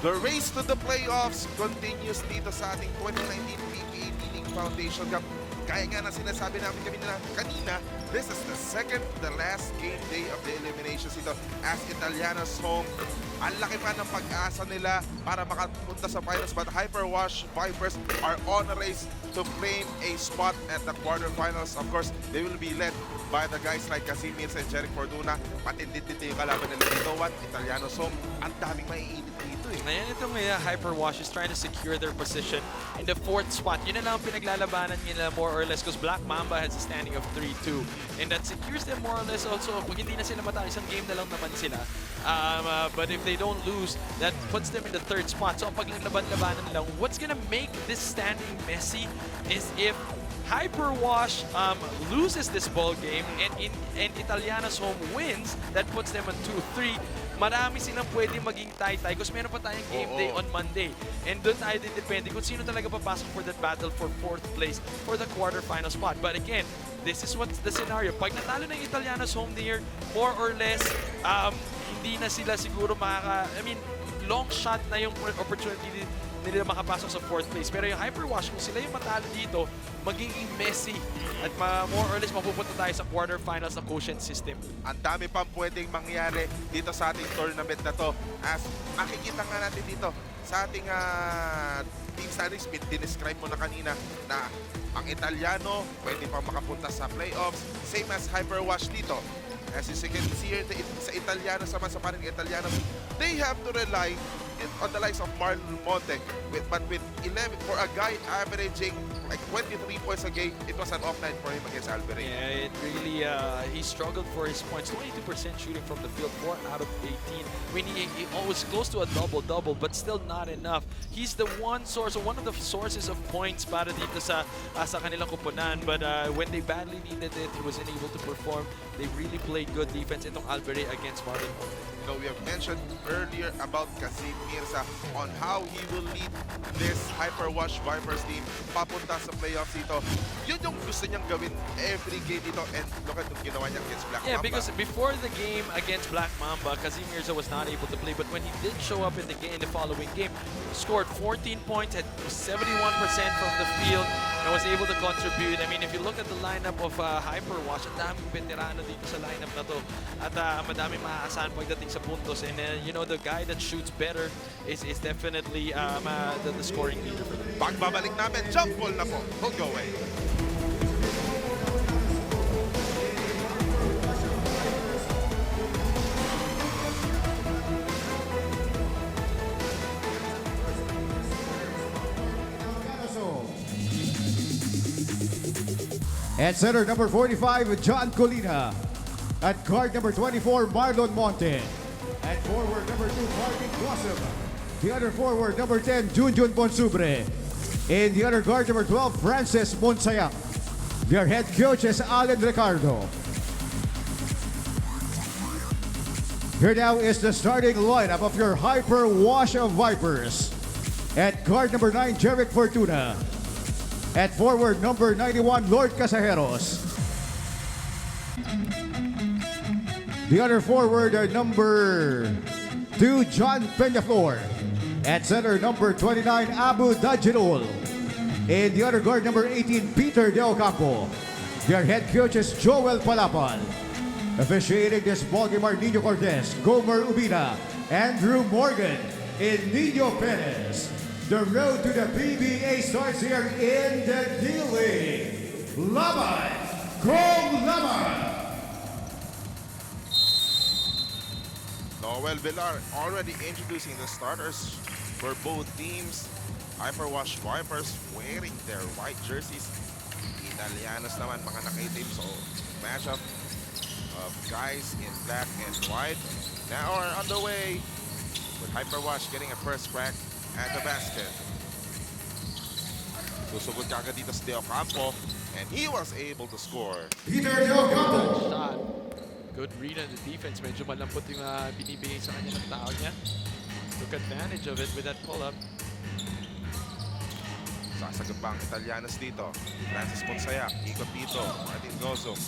The race to the playoffs continues dito sa ating 2019 PBA Leading Foundation Cup. Kaya nga na sinasabi namin kanina, this is the second to the last game day of the eliminations dito as Italiano's home. Ang laki pa ng pag-asa nila para makapunta sa finals, but Hyperwash Vipers are on a race to claim a spot at the quarterfinals. Of course, they will be led by the guys like Casimir and Jeric Fortuna. Patindi-tindi yung kalaban nila dito. Italiano's home. Ang daming maiinit dito eh. Ngayon itong Hyperwash is trying to secure their position in the 4th spot. Yun na lang ang pinaglalabanan nila more or less because Black Mamba has a standing of 3-2. And that secures them more or less also. Kung hindi na sila matalo, isang game na lang naman sila. But if they don't lose, that puts them in the 3rd spot. So ang paglaban-labanan nila, what's gonna make this standing messy is if Hyperwash loses this ball game and Italiano's home wins, that puts them on 2-3. Marami silang pwede maging tie-tie because meron pa tayong game day on Monday. And doon tayo din depende kung sino talaga papasok for that battle for 4th place for the quarterfinal spot. But again, this is what's the scenario. Pag natalo ng Italiano's home there, more or less, hindi na sila siguro long shot na yung opportunity nila makapasok sa 4th place. Pero yung Hyperwash, kung sila yung matalo dito, magiging messy at more or less mapupunta tayo sa quarterfinals ng quotient system. Ang dami pang pwedeng mangyari dito sa ating tournament na to as makikita nga natin dito sa ating team standings. Dinescribe mo na kanina na ang Italiano pwede pang makapunta sa playoffs, same as Hyperwash dito. As you can see here, sa Italiano, sa paring Italiano, they have to rely on the likes of Marlon Monte. But with 11, for a guy averaging like 23 points a game, it was an off night for him against Alvarez. Yeah, it really, he struggled for his points. 22% shooting from the field, 4 out of 18. I mean, he was close to a double-double, but still not enough. He's the one source, or one of the sources of points para dito sa kanilang kupunan. But when they badly needed it, he wasn't able to perform. They really played good defense itong Alvarez against Marlon Monte. You know, we have mentioned earlier about Casimir on how he will lead this Hyperwash Vipers team papunta sa playoffs dito. Yun yung gusto niyang gawin every game dito, and look at yung ginawa niya against Black Mamba. Yeah, because before the game against Black Mamba, Casimir was not able to play, but when he did show up in the following game, scored 14 points, had 71% from the field, and was able to contribute. I mean, if you look at the lineup of Hyperwash, ang daming veterano dito sa lineup na to. At madaming maaasahan pagdating sa puntos. And you know, the guy that shoots better is definitely the scoring leader for them. Pagbabalik namin, jump ball na po. Don't go away. At center number 45, John Colina. At guard number 24, Marlon Monte. At forward number 2, Martin Blossom. The other forward number 10, Junjun Bonsubre. And the other guard number 12, Francis Monsayak. Their head coach is Alan Ricardo. Here now is the starting lineup of your Hyperwash Vipers. At guard number 9, Jeric Fortuna. At forward number 91, Lord Casajeros. The other forward, number 2, John Peñaflor. At center, number 29, Abu Dajirul. And the other guard, number 18, Peter De Ocampo. Their head coach is Joel Palapan. Officiating this ballgame are Nino Cortez, Gomer Ubina, Andrew Morgan, and Nino Perez. The road to the PBA starts here in the D-League. Laban kung laban! Noel Villar already introducing the starters for both teams. Hyperwash Vipers wearing their white jerseys. Italianos naman mga naka-itim. So matchup of guys in black and white now are underway with Hyperwash getting a first crack at the basket. Susugod kagad dito si De Ocampo, and he was able to score. Peter De Ocampo. Shot. Good read on the defense. Medyo malampot yung binibigay sa kanya ng tao niya. Took advantage of it with that pull-up. Sasagad pa ang Italianos dito. Francis Monsayak, ikot dito. Martin Gozong.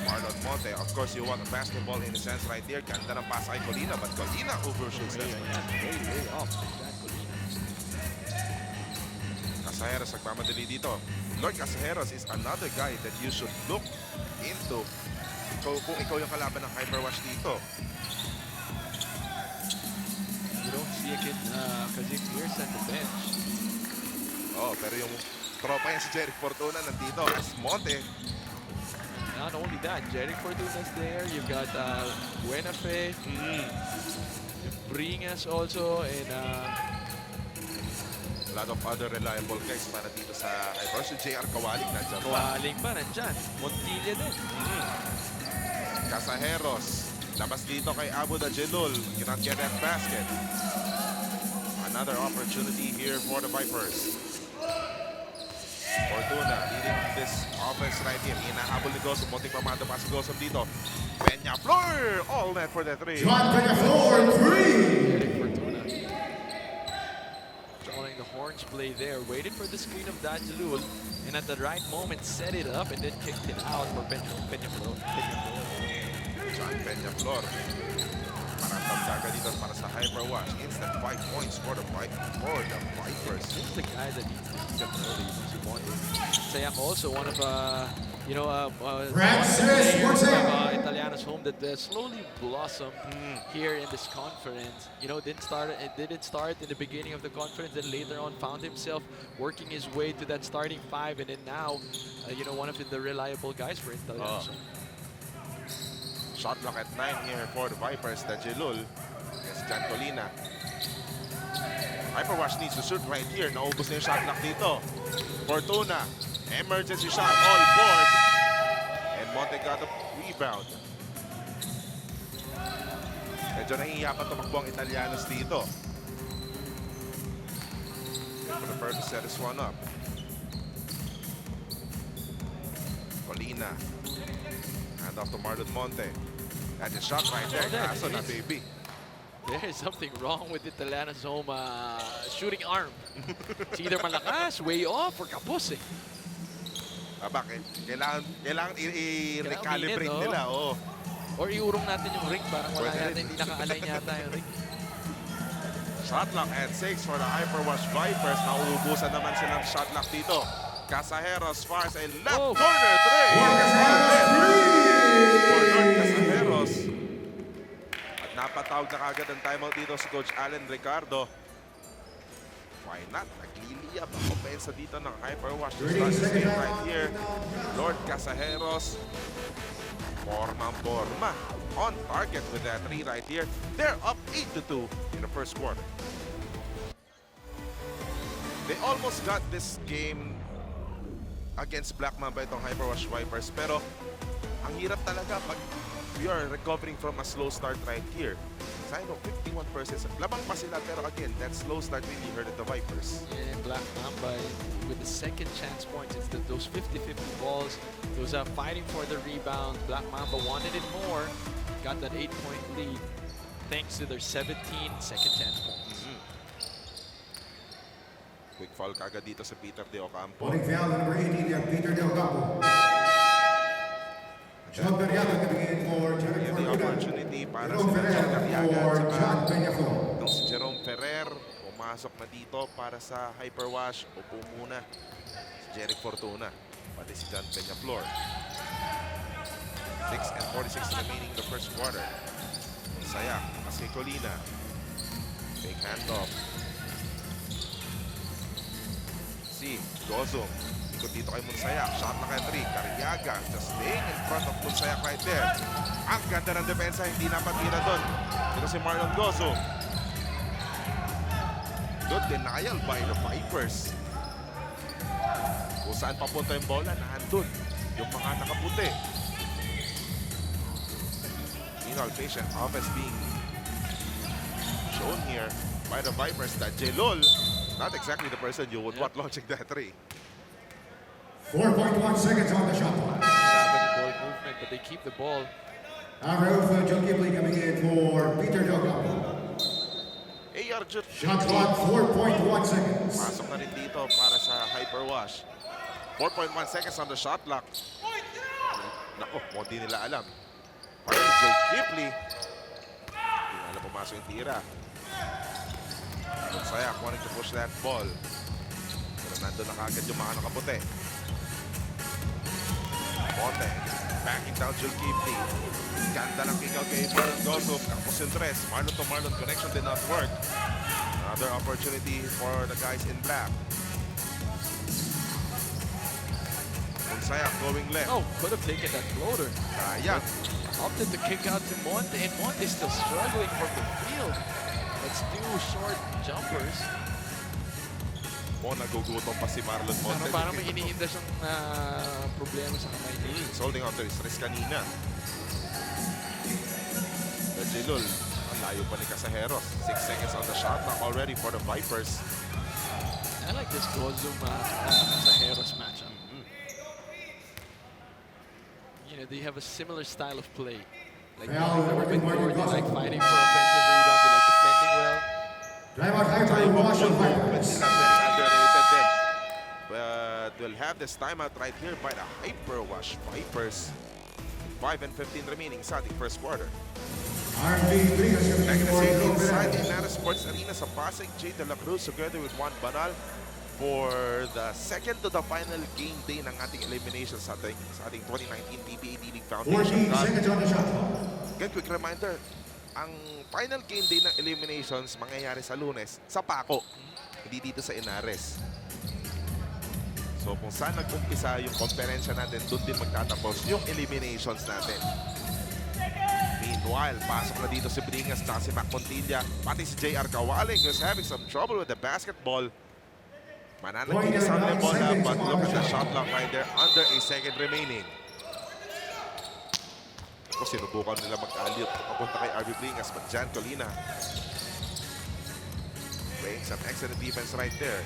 Marlon Monte, of course, you want a basketball in a sense right there. Ganda ng pass kay Colina, but Colina overshoots that. Way off. Casajeros nagmamadali dito. Lord Casajeros is another guy that you should look into kung ikaw yung kalaban ng Hyperwash dito. You don't see a kid Kazim Pierce at the bench. Oh, pero yung tropa niya si Jeric Fortuna nandito as Monte. Not only that, Jeric Fortuna's there. You've got Buenafe, Bringas also, and A lot of other reliable guys para dito sa Hyperwash. Si JR Kawaling nandiyan pa. Kawaling pa nandyan. Montilla din. Casajeros. Labas dito kay Abu Dajilul. Cannot get that basket. Another opportunity here for the Vipers. Fortuna leading this offense right here. Inahabol ni Gosum. Munting pamado pa si Gosum dito. Peña Flor. All net for the three. John Peñaflor, 3. Jeric Fortuna. Drawing the horns play there. Waited for the screen of Dajilul. And at the right moment, set it up and then kicked it out for Peñaflor. John Peña Flor. Marantang daga dito para sa Hyperwash. Instant 5 points for the Vipers. This is the guy that needs to pick up early. Sayang also one of Francis Italiano's home that slowly blossomed here in this conference. You know, didn't start in the beginning of the conference, then later on found himself working his way to that starting five, and then now, you know, one of the reliable guys for Italiano. Shot clock at 9 here for the Vipers. Dajilul against Jan Colina. Hyperwash needs to shoot right here. Naubos na yung shot clock dito. Fortuna. Emergency shot. All board. And Monte got a rebound. Medyo nahihiya pa tumakbo ang Italianos dito. For the purpose to set this one up. Colina. Hand off to Marlon Monte. That's a shot right there. Kaso na, baby. There is something wrong with Italiano's home shooting arm. It's either malakas, way off, or kapos eh. Bakit? Kailangan i-recalibrate minute, nila. Oh. Or iurong natin yung ring, parang wala Pwede natin, rin. hindi naka-align yata yung ring. Shot clock at 6 for the Hyperwash Vipers. Nauubusan naman silang shot clock dito. Casajeros fires a left corner 3. For Lord Casajeros. At napatawag na kagad ang timeout dito si Coach Allen Ricardo. Why not? Nagliliyap ang opensa dito ng Hyperwash to start this game right here. Lord Casajeros. Forma. On target with that 3 right here. They're up 8-2 in the first quarter. They almost got this game against Black Mamba itong Hyperwash Vipers, pero ang hirap talaga pag we are recovering from a slow start right here. I know 51%. Labang pa sila, pero again, that slow start really hurted the Vipers. And Black Mamba with the second chance points. It's those 50-50 balls. Those are fighting for the rebound. Black Mamba wanted it more. Got that 8-point lead thanks to their 17 second chance points. Quick foul kagad dito sa Peter De Ocampo. Calling foul number 18, Peter De Ocampo. John Peñaflor coming in for Jeric Yan the Fortuna. opportunity para sa Jerome John Carriaga for at John saka Peñaflor. itong si Jerome Ferrer. Pumasok na dito para sa Hyperwash. Upo muna si Jeric Fortuna. Pati si John Peñaflor. 6:46 remaining in the first quarter. Saya, kasi Colina. Fake handoff. Si Gozum. Ikot dito kay Monsayak. Shot na kay 3. Carriaga just staying in front of Monsayak right there. Ang ganda ng depensa. Hindi napatira doon. Dito si Marlon Gozum. Good denial by the Vipers. Kung saan papunta yung bola, nandun yung mga nakaputi. Meanwhile, patient offense being shown here by the Vipers. That Jelol, not exactly the person you would want launching that 3. 4.1 seconds on the shot clock. Ball movement, but they keep the ball. Out for John Kipley coming in for Peter De Ocampo. AR Jut. Shot clock 4.1 seconds. Pasok na rin dito para sa Hyperwash. 4.1 seconds on the shot clock. Oh, hindi nila alam. Joe Kipley. Hindi na alam pumasok yung tira. Sayak wanting to push that ball. Pero nandun na kagad yung mga nakaputi. Monte. Backing down Joe Kipley. Ganda lang kick out kay Marlon Gozo. Tapos yung tres. Marlon to Marlon connection did not work. Another opportunity for the guys in black. Sayak going left. Oh, could have taken that floater. Yeah. Opted to kick out to Monte, and Monte still struggling from the field. Let's do short jumpers. Nagugutom pa si Marlon Monte. Parang may iniinda siyang problema sa kamay niya. He's holding on to his wrist kanina. Jilul, ang layo pa ni Casajeros. 6 seconds on the shot clock already for the Vipers. I like this Gozum Casajeros matchup. You know, they have a similar style of play. Like, they like fighting for offensive rebound, they like defending well. Timeout, Hyperwash of Vipers. It's not very underrated then. But we'll have this timeout right here by the Hyperwash Vipers. 5 and 15 remaining sa ating first quarter. Back in the same inside the Ynares Sports Arena sa Pasig, Jay De La Cruz together with Juan Banal for the second to the final game day ng ating elimination sa ating 2019 PBA League Foundation. 14 seconds on the shot clock. Again, quick reminder, ang final game day ng eliminations mangyayari sa Lunes sa Paco, hindi dito sa Ynares. So kung saan nag-umpisa yung komperensya natin, doon din magtatapos yung eliminations natin. Meanwhile, pasok na dito si Bringas at si Mac Montilla, pati si JR Kawaling who's having some trouble with the basketball. Mananaginis ang bola, but look at the shot clock right there, under a second remaining. Ako, sinubukan nila mag-aliyot papunta kay RB Bringas, but Jan Colina playing some excellent defense right there.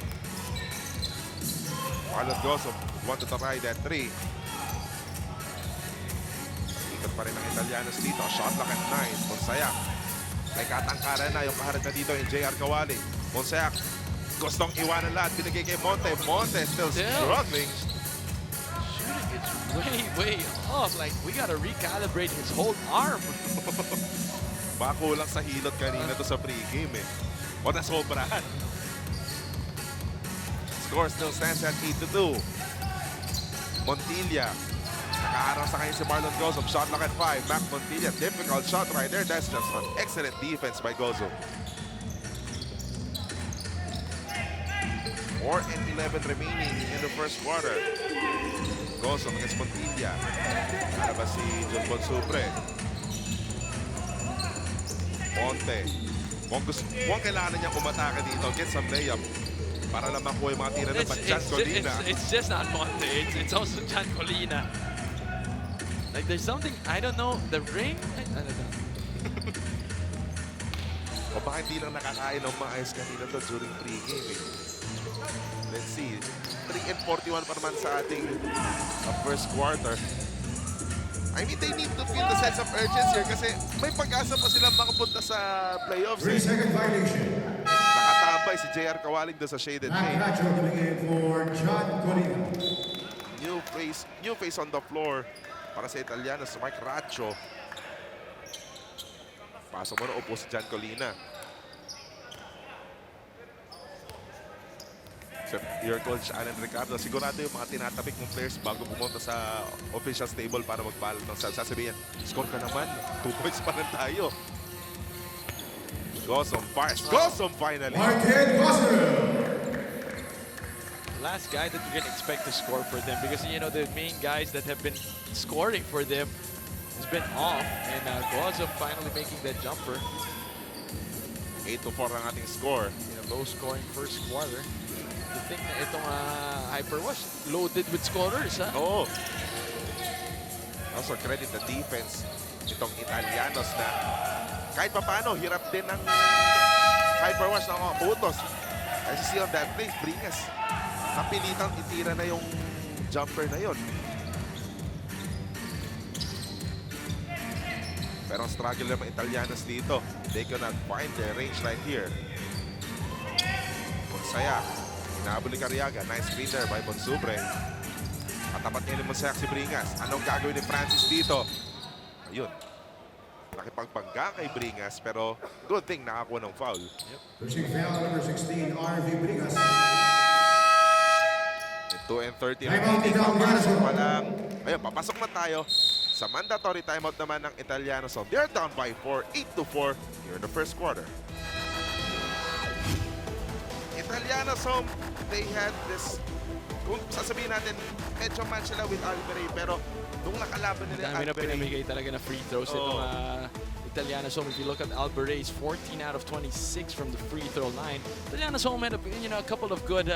Marlon Gozo wanted to try that 3. Ikot pa rin ang Italianos dito. Shot clock at 9. Monsayak. May katangkaran na yung kaharap na dito yung JR Kawali. Monsayak gustong iwanan lahat. Binigay kay Monte. Monte still struggling. Shooting is way off. Like, we gotta recalibrate his whole arm. Baka kulang sa hilot kanina to sa pregame eh. O nasobrahan. Score still stands at 8-2. Montilla. Nakaharap sa kanya si Marlon Gozo. Shot clock at 5. Mac Montilla. Difficult shot right there. That's just an excellent defense by Gozo. 4 and 11 remaining in the first quarter. Gozo against Montilla. Para ba si John Bonsubre? Monte. Kung kailangan niya umatake dito, get some layup. Para lang makuha yung mga tira ng Jan Colina. It's just not Monte. It's also Jan Colina. Like, there's something, I don't know, the ring? I don't know. O baka hindi lang nakakain ng maayos kanina to during pregame eh. Let's see. 3 and 41 pa naman sa ating first quarter. I mean, they need to feel the sense of urgency here kasi may pag-asa pa silang makapunta sa playoffs. 3-second violation. Nakatambay si JR Kawaling doon sa shaded lane. Nacho coming in for John Colina. New face on the floor para sa Italiano, si Mike Racho. Pasok mo na upo si Jan Colina. So, your coach, Alan Ricardo, sigurado yung mga tinatapik ng players bago pumunta sa officials table para mag-ballot ng sasabihin, score ka naman, 2 points pa rin tayo. Gosom fires. Gosom finally! Martin Gossam. Last guy that you can expect to score for them because, you know, the main guys that have been scoring for them has been off, and Gozo finally making that jumper. 8-4 ang ating score. In a low-scoring first quarter. The thing na itong Hyperwash loaded with scorers, ha? Oo. Also credit the defense itong Italianos na kahit paano, hirap din ng Hyperwash na mga putos. As you see on that play, Bringas, napilitang itira na yung jumper na yon. Pero ang struggle ng mga Italianos dito, they cannot find their range right here. Saya, hinabol ni Cariaga. Nice screen there by Bonsubre. At Tatapat niya ni Monsayak si Bringas. Anong gagawin ni Francis dito? Ayun. Nakipagpangga kay Bringas, pero good thing nakakuha ng foul. Pushing foul number 16, RV Bringas. 2 and 30 remaining. Papasok pa lang. Ayun, papasok na tayo sa mandatory timeout naman ng Italiano. So they're down by 4, 8-4 here in the first quarter. Italiano's home, they had this, kung sasabihin natin, medyo match sila with Albere, pero nung nakalaban nila Dami na Albere, pinamigay talaga na free throws itong Italiano's home. If you look at Albere's 14 out of 26 from the free throw line. Italiano's home had a couple of good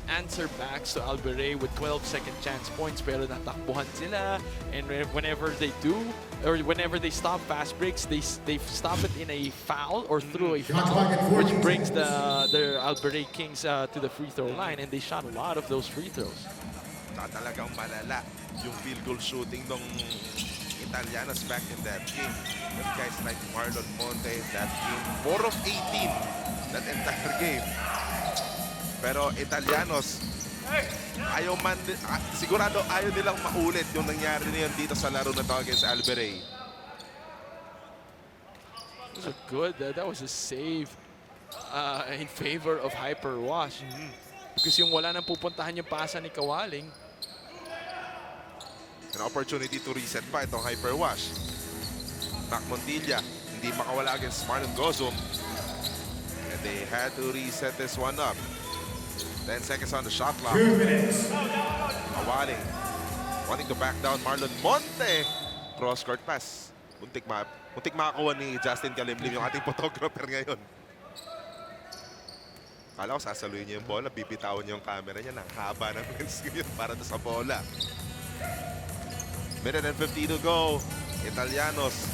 answer backs to Albere with 12 second chance points, pero natakbuhan sila, and whenever they do, or whenever they stop fast breaks, they stop it in a foul or through a foul, which brings the Albere Kings to the free throw line, and they shot a lot of those free throws. talagang malala yung field goal shooting ng Italianos back in that game. But guys like Marlon Monte, that game, 4 of 18 that entire game. Pero Italianos, sigurado ayaw nilang maulit yung nangyari na yun dito sa laro na to against Albere. Those are good. That was a save in favor of Hyperwash. Because yung wala nang pupuntahan yung pasa ni Kawaling. An opportunity to reset pa itong Hyperwash. Mac Montilla, hindi makawala against Marlon Gozum. And they had to reset this one up. 10 seconds on the shot clock. 2 minutes. Kawaling wanting to back down Marlon Monte. Cross-court pass. Muntik makakuha ni Justin Kalimlim yung ating photographer ngayon. Kala ko sasaluhin niya yung bola, bibitawan niya yung camera niya. Ang haba ng lens ngayon para sa bola. Minute and 50 to go. Italianos.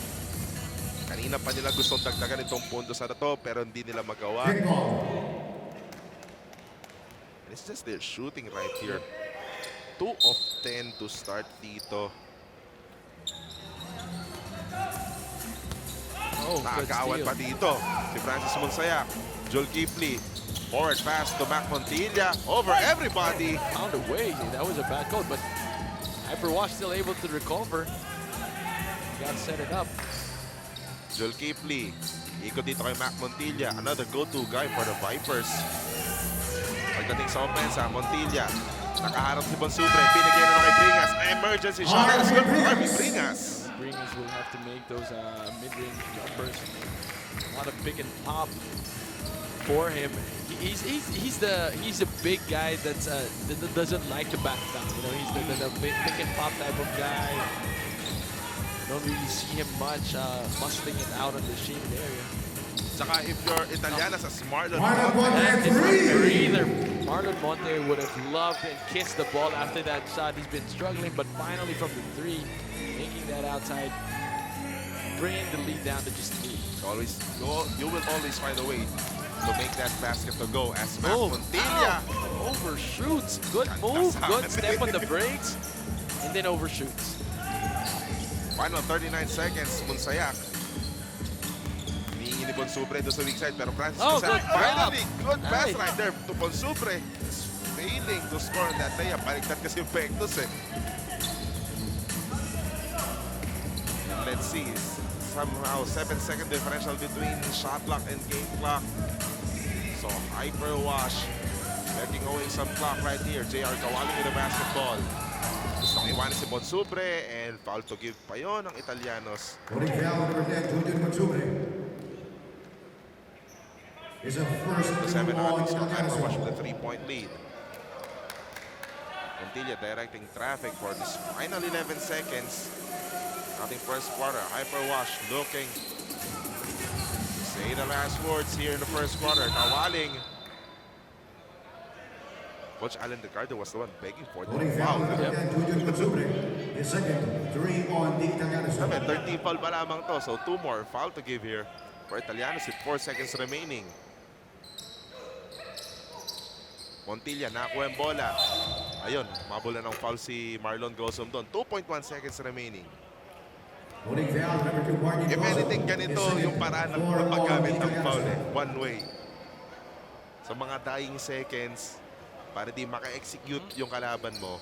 Kanina pa nila gustong dagdagan itong puntos na to, pero hindi nila magawa. It's just their shooting right here. 2 of 10 to start dito. Nakakaawan pa dito si Francis Monsayak. Joel Kipley. Forward pass to Mac Montilla. Over everybody. Found a way. That was a bad call, but Hyperwash still able to recover. Got to set it up. Joel Kipley. Ikot dito kay Mac Montilla. Another go-to guy for the Vipers. Pagdating sa offense, Montilla. Nakaharap si Bonsubre. Binigyan na kay Bringas. Emergency shot. That's good for Army Bringas. Bringas will have to make those mid-range jumpers. A lot of pick and pop for him. He's a big guy that doesn't like to back down. You know, he's the pick and pop type of guy. Don't really see him much muscling it out on the shaded area. Saka if you're Italianas as Marlon Marlon Monte would have loved and kissed the ball after that shot. He's been struggling, but finally from the 3, making that outside, bringing the lead down to just 3. You will always find a way to make that basket to go as Mac Montilla overshoots. Good move, good step on the brakes, and then overshoots. Final 39 seconds, Monsayak. Hinihingi ni Bonsubre doon sa weak side, pero Francis good finally, good pass Nice. right there to Bonsubre. Failing to score that day. Baliktad kasi yung Pectus eh. And let's see, somehow 7-second differential between shot clock and game clock. So Hyperwash taking away some clock right here. JR Kawaling with the basketball. Gustong iwanin si Bonsubre and foul to give pa yun ng Italianos. Voting foul number 10, Julian Bonsubre. Is a first 7 on ating score. Italiano's Hyperwash home. with a 3-point lead. Montilla directing traffic for this final 11 seconds. Ating first quarter. Hyperwash looking to say the last words here in the first quarter. Kawaling. Coach Alan Ricardo was the one begging for the Voting foul foul. number 10, Julian Bonsubre. His second 3 on the Italiano's home. 13 foul pa lamang to, so 2 more foul to give here for Italianos with 4 seconds remaining. Montilla nakakuha yung bola. Ayun, mabola ng foul si Marlon Gozum doon. 2.1 seconds remaining. Voting foul number 2, Martin If Gozum. anything, ganito His second yung paraan ng 4 paggamit on the ng foul Italiano's eh. home. One way. Sa mga dying seconds, para di maka-execute yung kalaban mo.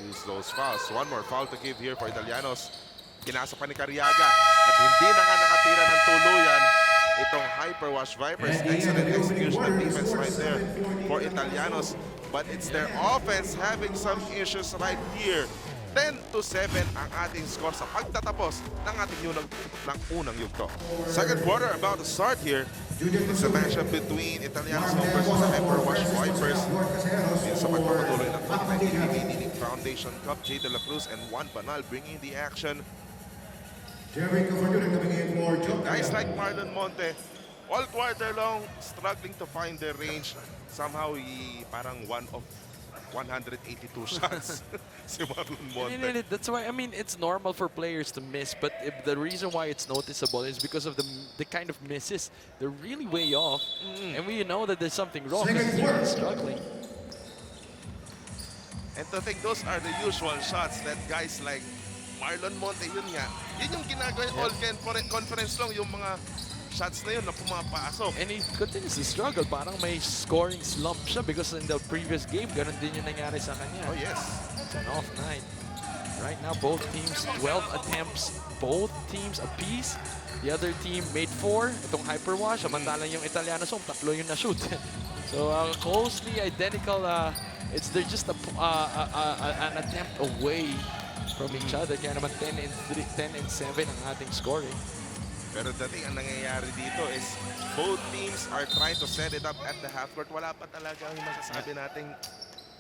Use those fouls. One more foul to give here for Italianos. Kinasa pa ni Cariaga at hindi na nga nakatira ng tuluyan itong Hyperwash Vipers. Excellent execution of defense right there for Italianos. But it's their offense having some issues right here. 10-7 ang ating score sa pagtatapos ng ating unang yugto. Second quarter about to start here. It's a matchup between Italianos Homme versus Hyperwash Vipers. Sa pagpapatuloy ng 2019 PBA League Foundation Cup, Jay De La Cruz and Juan Banal bringing the action. Guys like Marlon Monte, all quarter long, struggling to find their range. Somehow, parang one of 182 shots si Marlon Monte. That's why, I mean, it's normal for players to miss, but the reason why it's noticeable is because of the kind of misses. They're really way off, and we know that there's something wrong because they're struggling. And to think those are the usual shots that guys like Marlon Monte, yun yung ginagawa yung all-conference long, yung mga shots na yun na pumapasok. And he continues to struggle. Parang may scoring slump siya because in the previous game, ganun din yung nangyari sa kanya. Oh yes. It's an off night. Right now, both teams, 12 attempts, both teams apiece. The other team made 4. Itong Hyperwash, samantalang yung Italiano, 3 yung na-shoot. So closely identical. They're just an attempt away from each other. Kaya naman 10 and 7 ang ating scoring. Pero dating ang nangyayari dito is both teams are trying to set it up at the half court. Wala pa talaga yung masasabi nating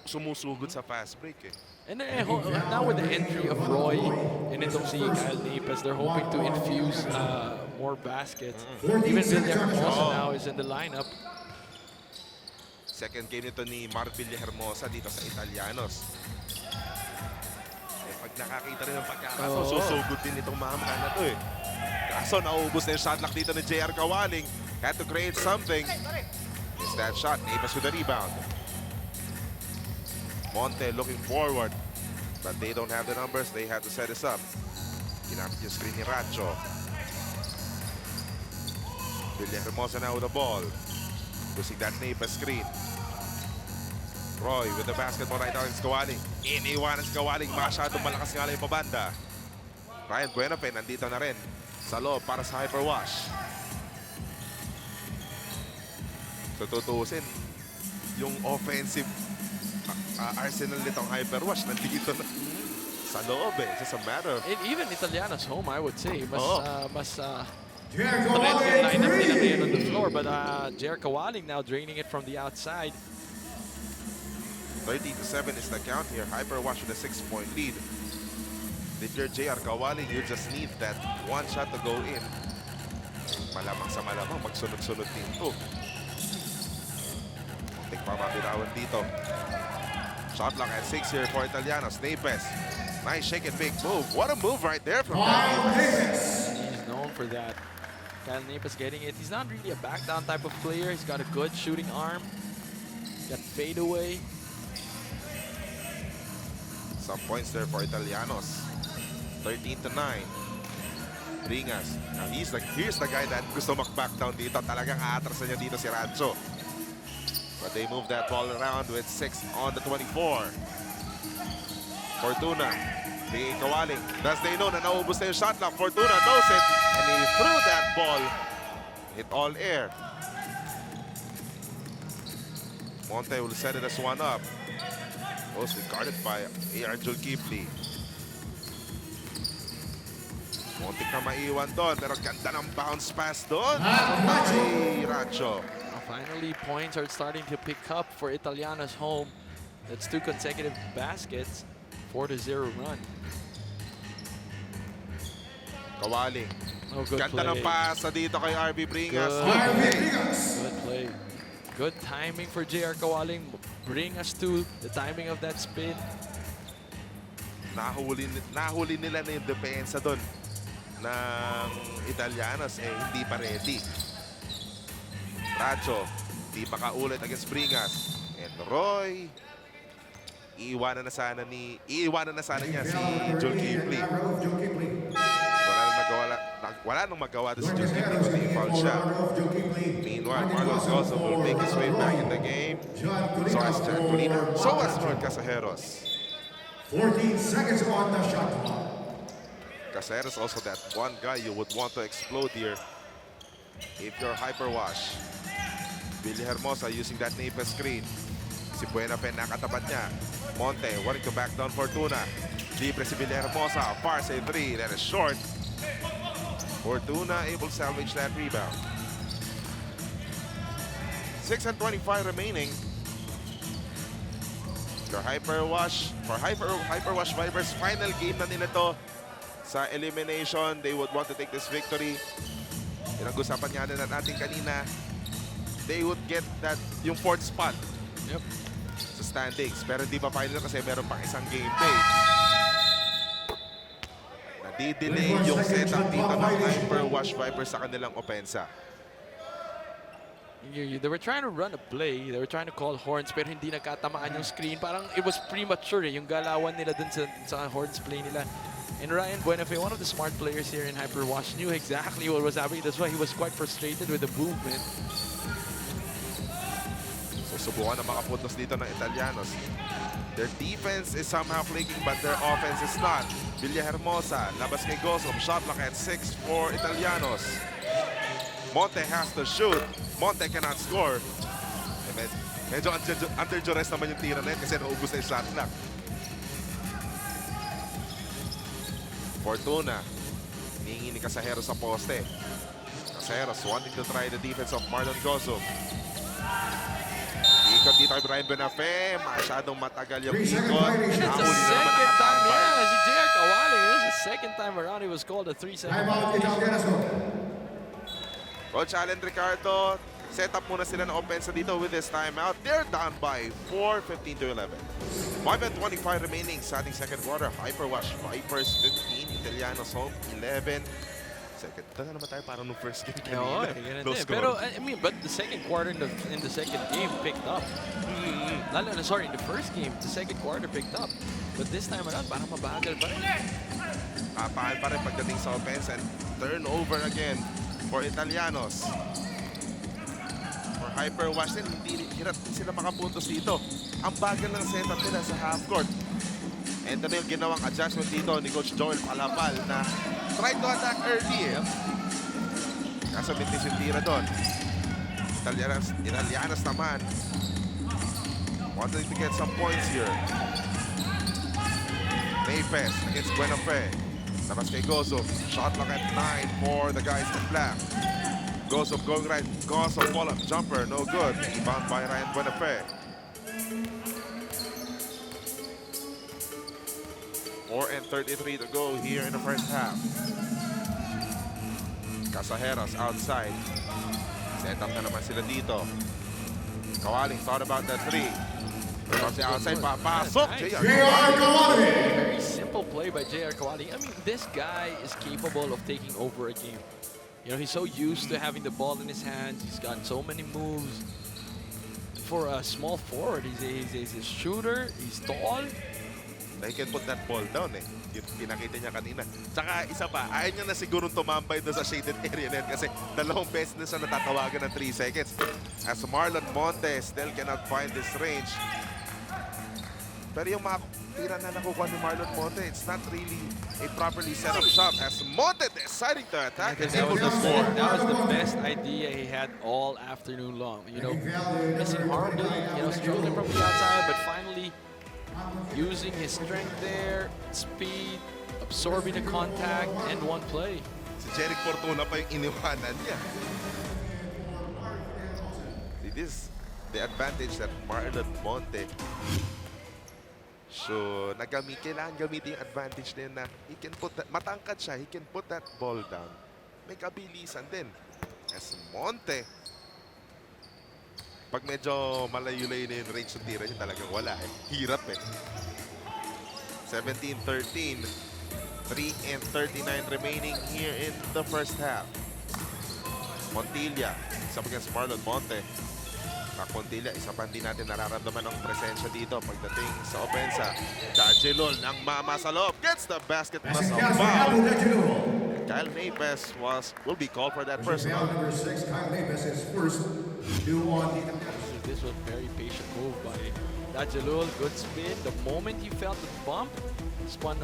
sumusugod sa fast break eh. And now with the entry of Roy and itong si Kyle Napes, they're hoping to infuse more baskets. Even Villahermosa now is in the lineup. Second game nito ni Mar Villahermosa dito sa Italianos. Eh, pag nakakita rin ng pagkakaso, susugod din itong mahamkan na to eh. Kaso nauubos na yung shot clock dito ni JR Kawaling. Had to create something. It's that shot. Napes with the rebound. Monte looking forward. But they don't have the numbers. They have to set this up. Ginamit yung screen ni Racho. Villahermosa now with the ball. Using that Napes screen. Roy with the basketball right now against Kawaling. Iniwanan si Kawaling. Masyadong malakas nga lang yung pabanda. Ryan Buenafe nandito na rin sa loob para sa Hyperwash. So tutuusin, yung offensive arsenal nitong Hyperwash nandito na sa loob eh. Just a matter of... And even Italiano's Home, I would say, mas trend yung lineup nila ngayon on the floor. But JR Kawaling now draining it from the outside. 30-7 is the count here. Hyperwash with a 6-point lead. If you're JR Kawaling, you just need that one shot to go in. Malamang sa malamang, magsunod-sunod din ito. Muntik pa mabirawan dito. Shot clock at 6 here for Italianos. Napes. Nice shake and big move. What a move right there from Napes. He's known for that. Kyle Napes getting it. He's not really a back down type of player. He's got a good shooting arm. Got fadeaway. Some points there for Italianos. 13-9. Ringas. Now here's the guy that gusto mag-back down dito. Talagang aatrasan niya dito si Rancho. But they move that ball around with 6 on the 24. Fortuna. Bigay Kawaling. Does they know na naubos na yung shot clock? Fortuna knows it. And he threw that ball. Hit all air. Monte will set it as one up. Mostly guarded by A.R. Julkipli. Monte na maiwan doon, pero ganda ng bounce pass doon. Ay, Racho. Finally, points are starting to pick up for Italiano's Home. That's 2 consecutive baskets, 4-0 run. Kawaling. Oh, good Ganda play. ng pasa dito kay RB Bringas. Good play. Good timing for JR Kawaling. Bring us to the timing of that spin. Nahuli nila na yung depensa doon ng Italianos hindi pa ready. Racho, di makaulit against Bringas. And Roy, iiwanan na sana niya si Joel Kipli. Wala na wala nang magawa doon si Joe Kipley kundi i-foul siya. Meanwhile, Marlon Gozo will make his way back in the game. So as Jan Colina, so as Lord Casajeros. 14 seconds on the shot clock. Casajeros also that one guy you would want to explode here if you're Hyperwash. Billy Hermosa using that Nape screen. Si Buenafe nakatapat niya. Monte wanting to back down Fortuna. Libre si Billy Hermosa. Far side 3. That is short. Fortuna able to salvage that rebound. 6:25 remaining. For Hyperwash Vipers, final game na nila to sa elimination. They would want to take this victory. Pinag-usapan nga na natin kanina. They would get that yung 4th spot. Yep. Sa standings. Pero hindi pa final kasi meron pang isang gameplay. Nadidelay yung setup dito ng Hyperwash Vipers sa kanilang opensa. They were trying to run a play. They were trying to call horns pero hindi nagkatamaan yung screen. Parang it was premature yung galawan nila dun sa horns play nila. And Ryan Buenafe, one of the smart players here in Hyperwash, knew exactly what was happening. That's why he was quite frustrated with the movement. Subukan na makapuntos dito ng Italianos. Their defense is somehow clicking but their offense is not. Villa Hermosa, labas kay Gosom, shot clock at 6 for Italianos. Monte has to shoot. Monte cannot score. Medyo under duress naman yung tira na yun kasi naubos na yung shot clock. Fortuna, hiningi ni Casajeros sa poste. Casajeros wanting to try the defense of Marlon Gosom. Ikot dito kay Brian Buenafe. Masyadong matagal yung ikot. And it's the second time, yeah, si JR Kawali. This is the second time around he was called a 3-second. Coach Allen Ricardo, set up muna sila ng offense dito with this timeout. They're down by 4, 15-11. 5:25 remaining sa ating second quarter. Hyperwash Vipers 15, Italianos Homme 11. Second, na naman tayo parang nung first game kanina. Low score. Pero, I mean, but the second quarter in the second game picked up. Sorry, in the first game, the second quarter picked up. But this time around, parang mabagal pa rin. Kapahal pa rin pagdating sa offense and turnover again for Italianos. For Hyperwash din, hindi hirap sila makapuntos dito. Ang bagal ng setup nila sa half court. And yung ginawang adjustment dito ni Coach Joel Palapal na try to attack early. Kaso mintis yung tira doon. Italianos naman wanting to get some points here. Napes against Buenafe. Labas kay Gozo. Shot clock at 9 for the guys in black. Gozo going right. Gozo pull-up jumper. No good. Rebound by Ryan Buenafe. 4:33 to go here in the first half. Casajeros outside. Set up na naman sila dito. Kawaling thought about that 3. From the outside, papasok. Nice. JR Kawali. Very simple play by JR Kawali. I mean, this guy is capable of taking over a game. You know, he's so used to having the ball in his hands. He's got so many moves. For a small forward, he's a shooter. He's tall. They can put that ball down eh. Yung pinakita niya kanina. Tsaka isa pa, ayaw niya na sigurong tumambay doon sa shaded area net kasi 2 beses na siya natatawagan ng 3 seconds. As Marlon Monte still cannot find this range. Pero yung mga tira na nakukuha ni Marlon Monte, it's not really a properly set up shot as Monte deciding to attack and able to score. That was the best idea he had all afternoon long. You know, missing horribly, you know, struggling from the outside, but finally using his strength there, speed, absorbing the contact, and one play. Si Jeric Fortuna pa yung iniwanan niya. It is the advantage that Marlon Monte kailangan gamitin yung advantage din na he can put that, matangkad siya, he can put that ball down. May kabilisan din. As Monte, pag medyo malayo-layo na yung range ng tira niya, talagang wala eh. Hirap eh. 17-13. 3:39 remaining here in the first half. Montilla, isa against Marlon Monte. Montilla, isa pa din natin nararamdaman ang presensya dito pagdating sa opensa. Dajilol ng mama sa loob. Gets the basket plus a foul. Kyle Napes will be called for that Personal personal. number 6, Kyle Napes is first. 2 on the This was a very patient move by Dajalul. Good spin. The moment he felt the bump, spun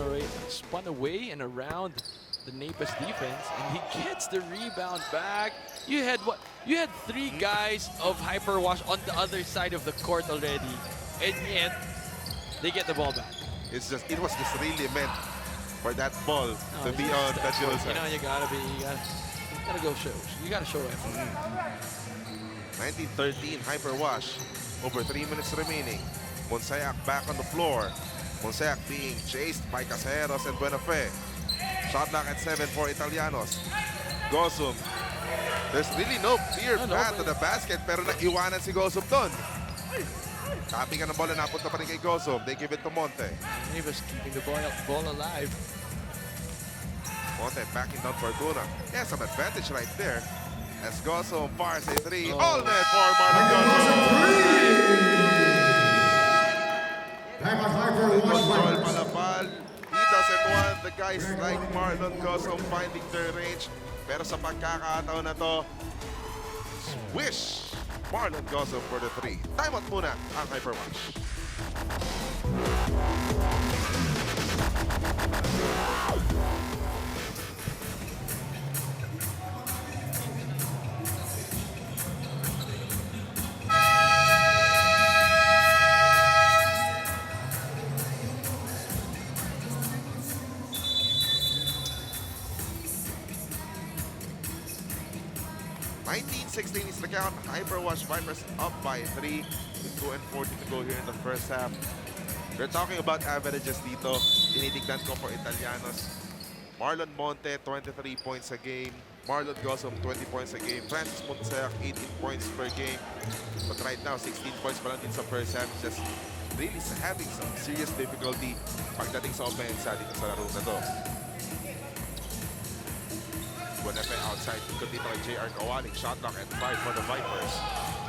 away and around the Napes defense, and he gets the rebound back. You had what? You had 3 guys of Hyperwash on the other side of the court already, and yet they get the ball back. It was just really meant for that ball to be on Dajalul's You side. know, you gotta go show. You gotta show effort. 1913 Hyperwash. Over 3 minutes remaining. Monsayak back on the floor. Monsayak being chased by Caseros and Buenafe. Shot clock at 7 for Italianos. Gosum. There's really no clear path to the basket, pero naiwanan si Gosum doon. Copy ka ng bola, napunta pa rin kay Gosum. They give it to Monte. Davis keeping the ball alive. Monte backing down Fortuna. He has some advantage right there. As Gosum fires a 3. All net for Marlon Gosum. Time out Hyperwash Control Vipers. palapal. He doesn't want the guys like Marlon Gosum finding their range. Pero sa pagkakataon na to, swish! Marlon Gosum for the 3. Timeout muna ang Hyperwash. $19-16 is the count. Hyperwash Vipers up by 3 with 2:40 to go here in the first half. We're talking about averages dito. Tinitignan ko for Italianos. Marlon Monte, 23 points a game. Marlon Gosum, 20 points a game. Francis Monsayak, 18 points per game. But right now, 16 points pa lang din sa first half. Just really having some serious difficulty pagdating sa offense dito sa laro na to. Buenafe outside. Ikot dito kay JR Kawaling. Shot clock at 5 for the Vipers.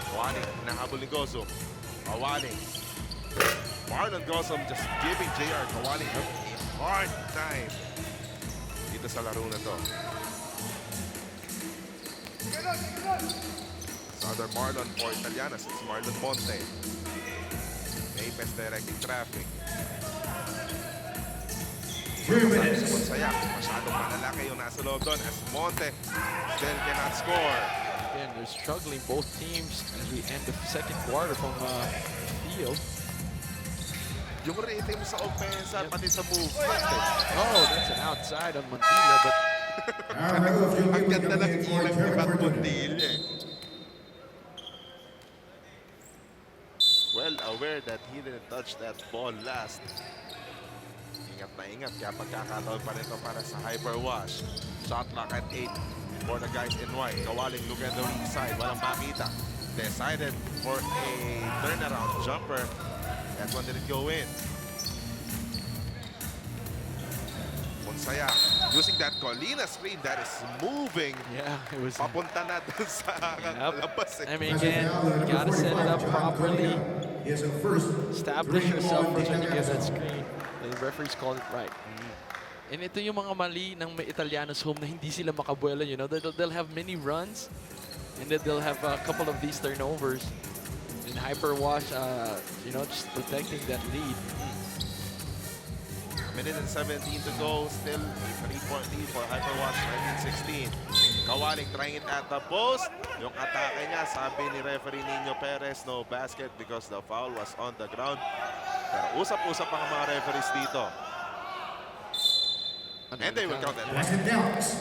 Kawaling, nahabol ni Gosum. Kawaling. Marlon Gosum just giving JR Kawaling a hard time dito sa laro na to. Another Marlon for Italianos. It's Marlon Monte. Napes directing traffic. 3 minutes. Monsayak, masyadong malalaki yung nasa loob doon as Monte still cannot score. Again, they're struggling both teams as we end the second quarter from field. Yung rating sa offense at pati sa movement. Oh, that's an outside on Montilla, but Ang ganda ng ilang ni Matt Montilla. Well aware that he didn't touch that ball last. Ingat na ingat kaya pagkakataon pa nito para sa Hyperwash. Shot clock at 8 for the guys in white. Kawaling look at the weak side. Walang makita. Decided for a turnaround jumper. That one didn't go in. Monsayak using that Colina screen that is moving. yeah, it was. Papunta na dun sa labas. I mean, again, you gotta set it up properly. He has a first. Establish yourself first when you get that screen. The referees called it right. And ito yung mga mali ng may Italianos home na hindi sila makabuela, you know. They'll have many runs and then they'll have a couple of these turnovers. And Hyperwash, you know, just protecting that lead. Minute and 17 to go. Still a 3-point lead for Hyperwash 19-16. Kawaling trying it at the post. Yung atake niya, sabi ni referee Nino Perez, no basket because the foul was on the ground. Pero usap-usap ang mga referees dito. And they will count that. Washington Downs.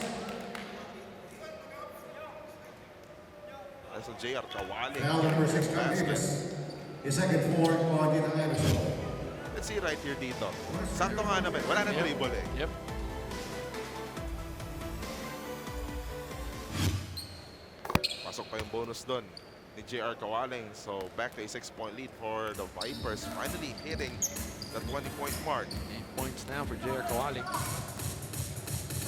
That's a JR Kawaling. Foul number 6, Kyle Davis. His second for on the Italianos. Let's see right here dito. Sakto nga naman. Wala nang dribble eh. Yep. Pasok pa yung bonus doon ni JR Kawaling. So back to a 6-point lead for the Vipers. Finally hitting the 20-point mark. 8 points now for JR Kawaling.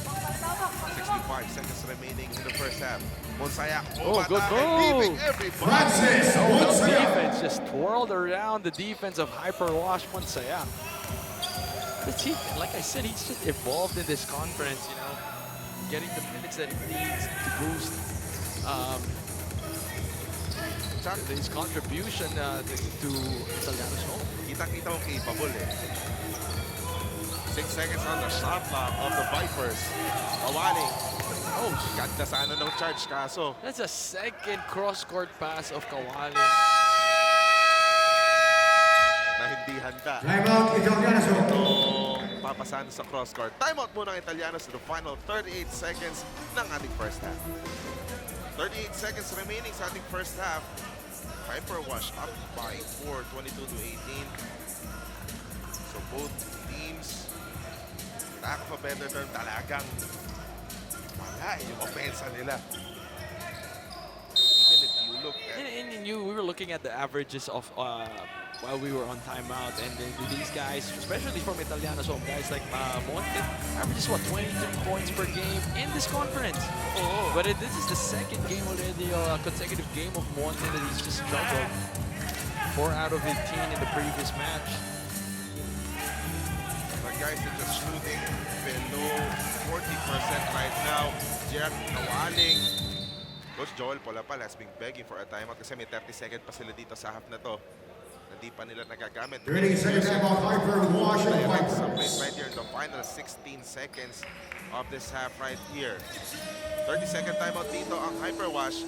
65 seconds remaining in the first half. Monsayak. Oh, good move. Leaving everybody. Francis The Monsayak. defense just twirled around the defense of Hyperwash Monsayak. But he, like I said, he's just evolved in this conference, you know. getting the minutes that he needs to boost his contribution to Italiano's home. Kita-kita mo capable eh. 6 seconds on the shot clock of the Vipers. Kawaling. Oh, ganda sana ng charge kaso. That's a second cross-court pass of Kawaling. Na hindi handa. Timeout, Italiano. Itong papasan sa cross-court. Timeout muna ng Italianos to the final 38 seconds ng ating first half. 38 seconds remaining sa ating first half. Hyperwash up by 4, 22 to 18. So both teams, lack of a better term, talagang wala yung offensa nila. Even if you look at We were looking at the averages of while we were on timeout, and then these guys, especially from Italiano's home, guys like Monte, averages what, 23 points per game in this conference. oh, But this is the second game already, consecutive game of Monte that he's just struggled. 4 out of 18 in the previous match. the guys are just shooting below 40% right now. Jeff Kawaling. Coach Joel Polapal has been begging for a timeout kasi may 30 seconds pa sila dito sa half na to. Hindi pa nila nagagamit. 30 seconds timeout, Hyperwash. Right here in the final 16 seconds of this half right here. 30-second timeout dito ang Hyperwash.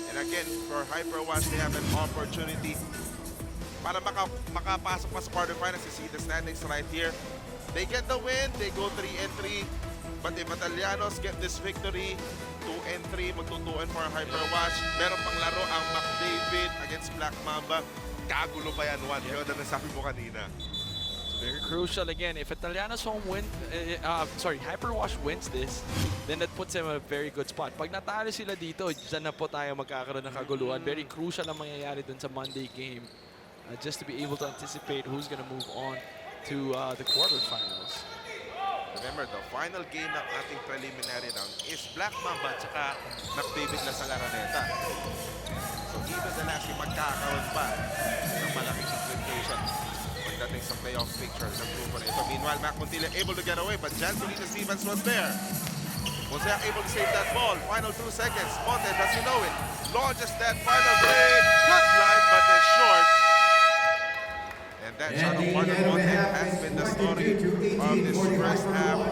And again, for Hyperwash, they have an opportunity para makapasok pa sa quarterfinals. You see the standings right here. They get the win, they go 3-3. But if Italianos get this victory, 2-3, magtutuan for Hyperwash. Meron pang laro ang McDavid against Black Mamba. Kagulo pa yan, Juan. Yun na sabi mo kanina. Very crucial again. If Italiano's home Hyperwash wins this, then that puts them in a very good spot. Pag natalo sila dito, dyan na po tayo magkakaroon ng kaguluhan. Very crucial ang mangyayari dun sa Monday game, just to be able to anticipate who's gonna move on to the quarterfinals. Remember, the final game ng ating preliminary round is Black Mamba at saka McDavid na sa Laraneta. So even the last game, magkakaroon pa ng malaking implication pagdating sa playoff picture ng grupo na ito. Meanwhile, Mac Montilla able to get away, but Jan Colina Stevens was there. Mosaic able to save that ball. Final 2 seconds. Monte, does he know it? Launches that final break. Good line, but it's short. And that shot of Marlon Monte has been the story of this first half.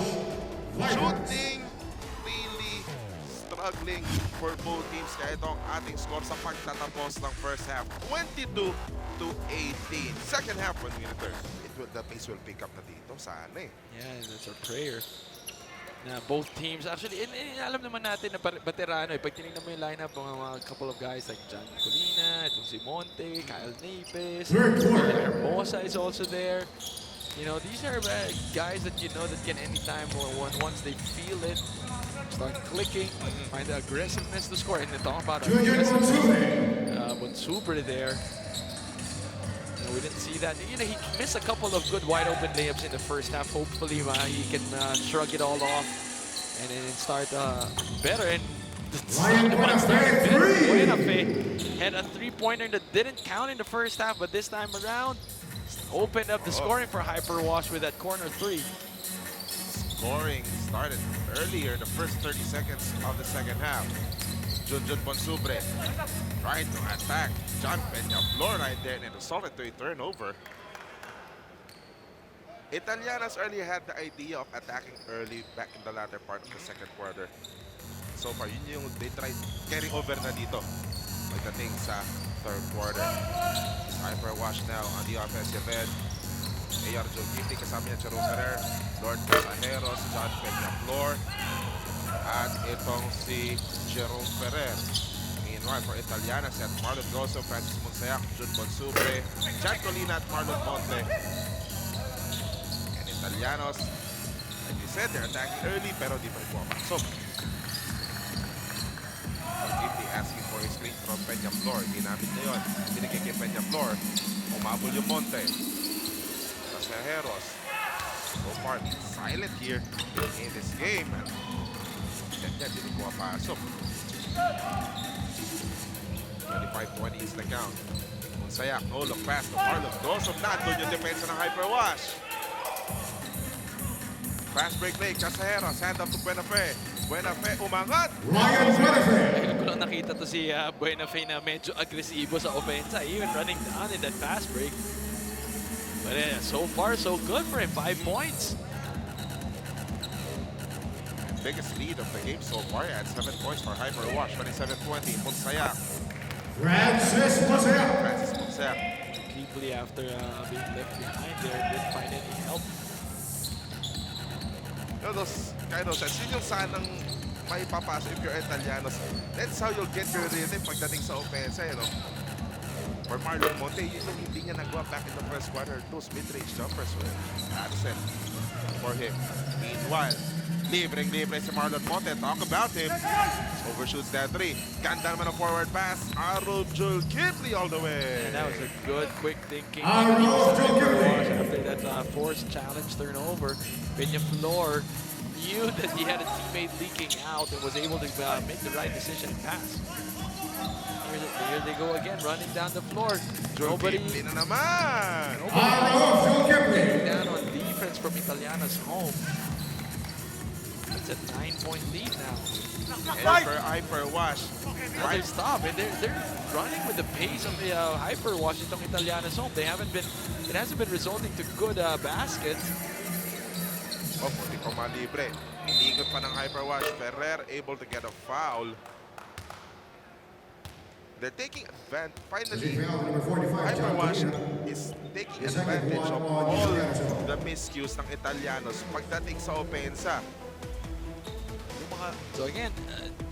Shooting, really struggling for both teams. Kaya ito ang ating score sa pagtatapos ng first half. 22 to 18. Second half when we return, the pace will pick up na dito. Sana eh. Yeah, that's our prayer. Na both teams, actually, alam naman natin na veterano eh. Pag tinignan mo yung lineup, mga couple of guys like Jan Colina, itong si Monte, Kyle Napes, Hermosa is also there. You know, these are guys that you know that can anytime or once they feel it, start clicking, find the aggressiveness to score. And talk about Bonsubre there. We didn't see that. You know, he missed a couple of good wide open layups in the first half. Hopefully, he can shrug it all off and then start better. And had a three-pointer that didn't count in the first half, but this time around, opened up the scoring for Hyperwash with that corner three. Scoring started earlier, the first 30 seconds of the second half. Junjun Bonsubre trying to attack John Peñaflor right there, and it resulted to a turnover. Italianos earlier had the idea of attacking early back in the latter part of the second quarter. So far, yun yung they tried carrying over na dito pagdating sa third quarter. Hyperwash now on the offensive end. AR Joe Gifty kasama niya Jerome Ferrer, Lord Pasajeros, John Peñaflor, at itong si Jerome Ferrer. Meanwhile, for Italiana, si Marlon Grosso, Francis Monsayac, Jun Bonsubre, Jan Colina at Marlon Monte. And Italianos, like you said, they're attacking early pero di pa rin pumapasok. Gifty asking for a screen from Peñaflor. Ginamit niya yun. Binigay kay Peñaflor. Umabol yung Monte. Pasajeros. So far, silent here in this game. Ganyan, hindi pumapasok. 25-20 is the count. Monsayac, no look pass to Marlon Grosso. Nandun yung depensa ng Hyperwash. Fast break play, Casajeros, hand off to Buenafe. Buenafe umangat. Ryan Buenafe. Ngayon ko lang nakita to si Buenafe na medyo agresibo sa offensa, even running down in that fast break. But so far, so good for him. 5 points. Biggest lead of the game so far at 7 points for Hyperwash, 27-20. Monsayak. Francis Monsayak. Francis Monsayak. Deeply after being left behind there, didn't find any help. You know, those kind of shots, yun yung sanang may papasok if you're Italianos. That's how you'll get your rhythm pagdating sa offense, you know. For Marlon Monte, yun yung hindi niya nagawa back in the first quarter. Those mid-range jumpers were absent for him. Meanwhile, libreng-libre si Marlon Monte. Talk about him. Overshoots that three. Ganda naman ang forward pass. Arul Jul Kipley all the way. And that was a good, quick thinking. Arul Jul Kipley. After that forced challenge turnover, Peñaflor knew that he had a teammate leaking out and was able to make the right decision and pass. Here they go again, running down the floor. Jul Nobody Kipley na naman. Arul Jul Kipley. down on defense from Italiano's Home. It's a 9-point lead now. Hyperwash. Another stop, and they're running with the pace of the Hyperwash itong Italiano's Home. It hasn't been resulting to good baskets. Oh, puti pa malibre. Inigot pa ng Hyperwash. Ferrer able to get a foul. They're taking advantage. Finally, Number 45, John Hyperwash Pereira. is taking The second advantage of one on all Italiano. the miscues ng Italianos pagdating sa opensa. Yung mga So again,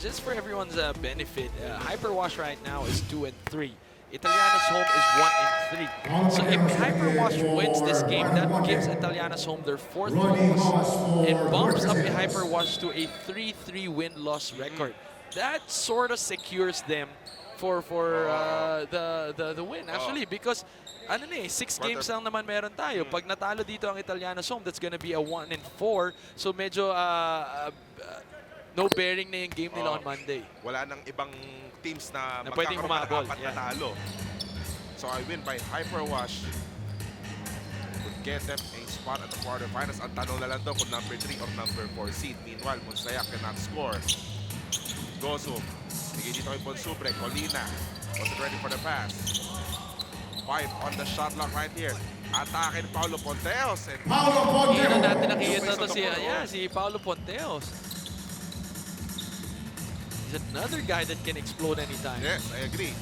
just for everyone's benefit, Hyperwash right now is 2-3. Italiano's Home is 1-3. So if Hyperwash wins this game, that gives Italiano's Home their 4th loss. It bumps up the Hyperwash to a 3-3 win-loss record. That sort of secures them for the win actually, because ano na 6 games lang naman meron tayo. Pag natalo dito ang Italiano's Home, that's gonna be a 1-4. So medyo no bearing na yung game nila on Monday. wala nang ibang teams na pwedeng magkakaroon humabol, ng apat na yeah. talo. So I win by Hyperwash. Would get them a spot at the quarterfinals. Ang tanong na lang daw kung number 3 or number 4 seed. Meanwhile, Monsayak cannot score. Gozo. Bigay dito kay Bonsubre. Colina. Wasn't ready for the pass. 5 on the shot clock right here. Atake ni Paulo Ponteos. And Paulo Hindi na natin Ponteos. nakikita to si Paulo Ponteos. He's another guy that can explode anytime. yes, I agree.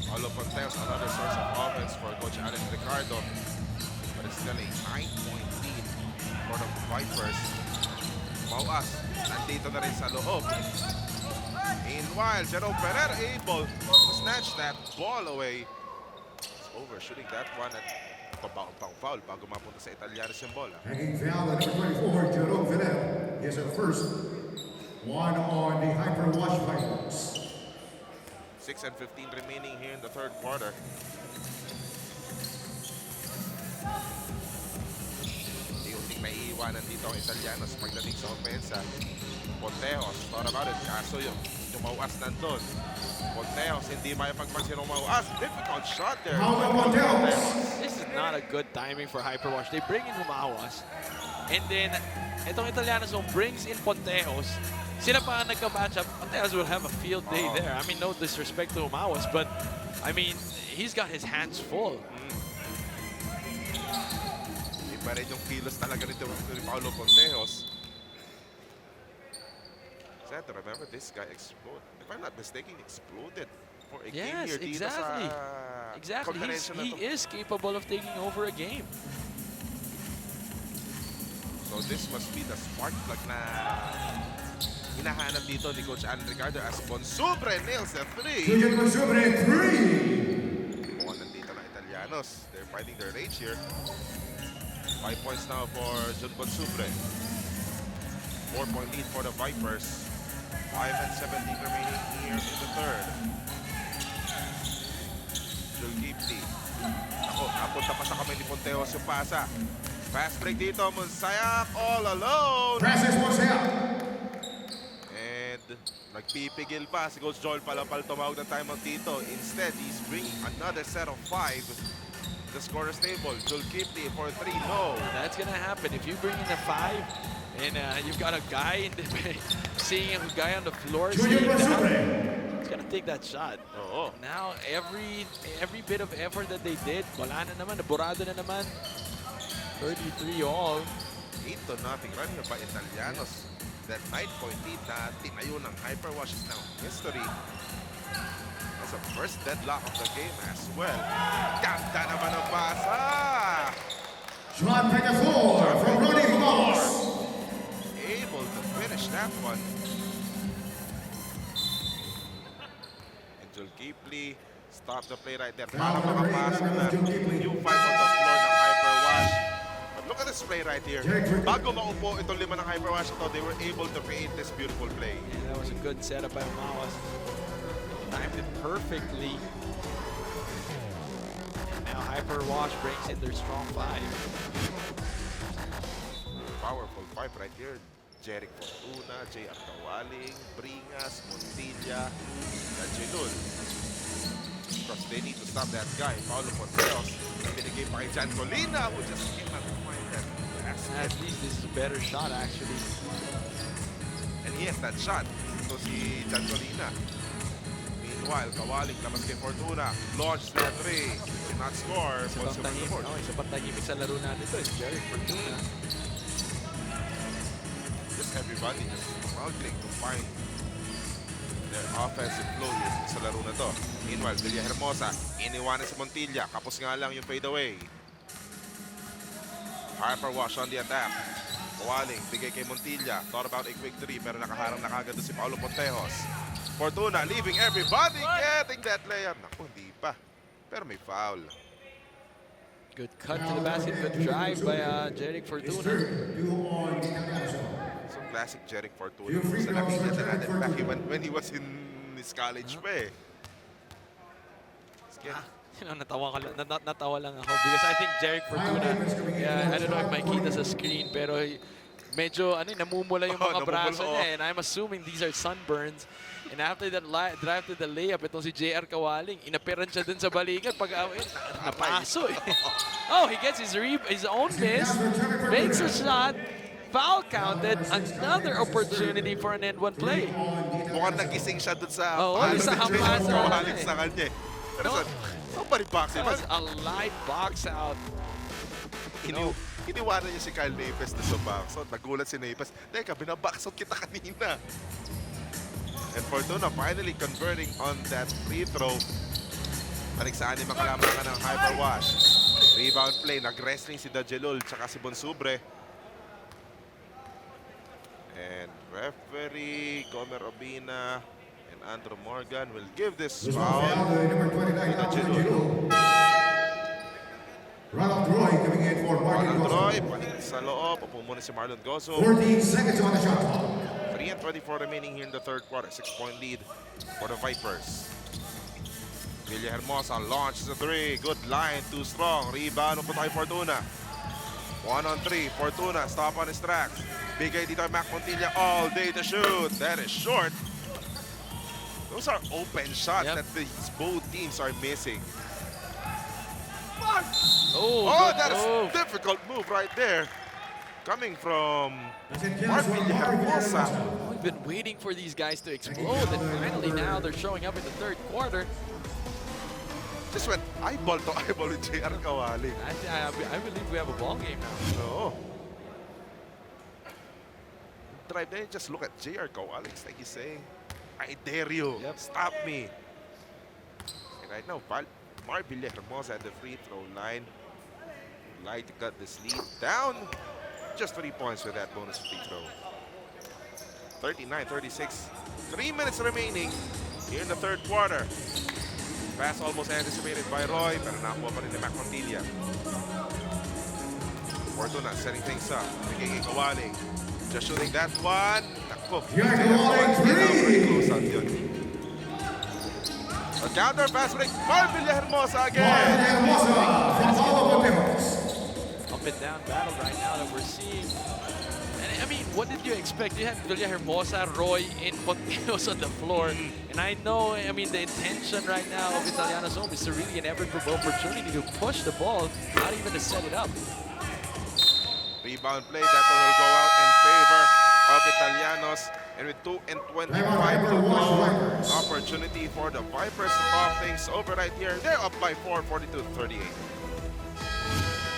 Paulo Ponteos, another source of offense for Coach Alex Ricardo. But it's still a 9-point lead for the Vipers. Mauas, nandito na rin sa loob. Meanwhile, Jerome Ferrer able to snatch that ball away. He's overshooting that one at pabaon pang foul bago mapunta sa Italianos yung bola. Hanging foul at number 24, Jerome Villar. He has a first one on the Hyperwash Vipers. 6 and 15 remaining here in the third quarter. Unting naiiwanan dito ang Italianos pagdating sa opensa. Ponteos, thought about it. Kaso yung Mauas nandun. Ponteos, hindi may pagpansin ng Mauas. Difficult shot there. Paulo Ponteos. This is not a good timing for Hyperwash. They bring in Humawas. And then, itong Italiano's Home brings in Ponteos. Sila pa ang nagka-matchup. Ponteos will have a field day there. I mean, no disrespect to Humawas, but I mean, he's got his hands full. Iba rin yung kilos talaga nito ni Paulo Ponteos. Sad to remember this guy exploded. If I'm not mistaken, exploded for a game Yes, here dito exactly. sa Exactly. conference na He to. is capable of taking over a game. So this must be the spark plug na hinahanap dito ni Coach Alan Ricardo as Bonsubre nails the 3. Julian Bonsubre, 3. Mukhang nandito na Italianos. They're fighting their rage here. 5 points now for Jun Bonsubre. 4-point lead for the Vipers. 5 and 17 remaining here in the third. Jul Gipli. Ako, napunta pa sa kamay ni Ponteos yung pasa. Fast break dito, Monsayak all alone. Francis Monsayak. And nagpipigil pa si Coach Joel Palapal tumawag ng timeout dito. Instead, he's bringing another set of 5. the scorer's table. Jul Kipley for 3. No. That's gonna happen if you bring in a 5 and you've got a guy in the seeing a guy on the floor. Seeing that, he's gonna take that shot. Oo. Now every bit of effort that they did, wala na naman, naburado na naman. 33 all. 8-0 run na ba Italianos? That 9-point lead na tinayo ng Hyperwash is now history. That's the first deadlock of the game as well. Ganda naman ang pasa! John Peñaflor from Running Balls. Able to finish that one. And Jul Kipley stop the play right there. Para makapasok na yung 5 on the floor ng Hyperwash. But look at this play right here. Bago maupo itong 5 ng Hyperwash ito, they were able to create this beautiful play. Yeah, that was a good setup by Mawas. Timed it perfectly. And now Hyperwash brings in their strong 5. Powerful 5 right here. Jeric Fortuna, J.R. Kawaling, Bringas, Montilla, and Jinul. Because they need to stop that guy, Paulo Ponteros. Binigay pa kay Jan Colina, who just cannot find that basket. At least this is a better shot actually. And he has that shot. So si Jan Colina. Meanwhile, Kawaling labas kay Fortuna. Launch that 3. Cannot score. Isa Falls pang to the board. tahimik, isa pang tahimik sa laro natin ito. Jerry Fortuna. Just everybody just struggling to find their offensive flow sa laro na to. Meanwhile, Villahermosa, iniwanan si Montilla. Kapos nga lang yung fadeaway. Hyperwash on the attack. Kawaling, bigay kay Montilla. Thought about a quick 3 pero nakaharang na kagad si Paulo Pontejos. Fortuna leaving everybody getting that layup. Naku, hindi pa. Pero may foul. Good cut to the basket, good drive by Jeric Fortuna. So classic Jeric Fortuna. Sa nakita na natin back when he was in his college pa eh. Natawa lang ako because I think Jeric Fortuna, yeah, I don't know if makita sa screen, pero medyo namumula yung mga braso niya, and I'm assuming these are sunburns. And after that drive to the layup, itong si JR Kawaling, inaperan siya dun sa balikat pag napaso eh. Oh, he gets his own miss, makes a shot, foul counted, another opportunity for an end-one play. Mukhang nagising siya dun sa sa hampasan Kawaling sa kanya. Pero somebody box him. That was a light box out. Iniwanan niya si Kyle Napes na sa boxout. Nagulat si Napes. Teka, binaboxout kita kanina. And Fortuna finally converting on that free throw. Balik sa anim ang kalamangan ng Hyperwash. Rebound play. Nag-wrestling si Dajelul tsaka si Bonsubre. And referee Gomer Obina and Andrew Morgan will give this foul to Dajelul. Ronald Roy coming in for Marlon Gozo. Roy, balik sa loob. Upo muna si Marlon Gozo. 14 seconds on the shot clock. 3:24 remaining here in the third quarter. 6-point lead for the Vipers. Villahermosa launches a 3. Good line, too strong. Rebound upo kay Fortuna. 1-on-3. Fortuna, stop on his tracks. Bigay dito kay Mac Montilla all day to shoot. That is short. Those are open shots that these both teams are missing. Oh, that is a difficult move right there. Coming from Mark Villahermosa. We've been waiting for these guys to explode, and finally now they're showing up in the third quarter. Just went eyeball to eyeball with J.R. Kawaling. I believe we have a ball game now. No. Drive there, just look at J.R. Kawaling. It's like he's saying, I dare you. Yep. Stop me. And right now, Mark Villahermosa at the free throw line. Like to cut this lead down. Just 3 points with that bonus free throw. 39-36. 3 minutes remaining here in the third quarter. Pass almost anticipated by Roy, pero nakuha pa rin ni Mac Montilla. Fortuna setting things up. Bigay kay Kawaling. Just shooting that one. Nako. Pretty close out yun. A counter pass break. Mark Villahermosa again. Up and down battle right now that we're seeing. And I mean, what did you expect? You had Villahermosa, Roy, and Ponteos on the floor. And I know, I mean, the intention right now of Italiano's Home is to really inevitable opportunity to push the ball, not even to set it up. Rebound play, that one will go out in favor of Italianos. And with 2 and 25 to go, opportunity for the Vipers to talk things over right here. They're up by 4, 42-38.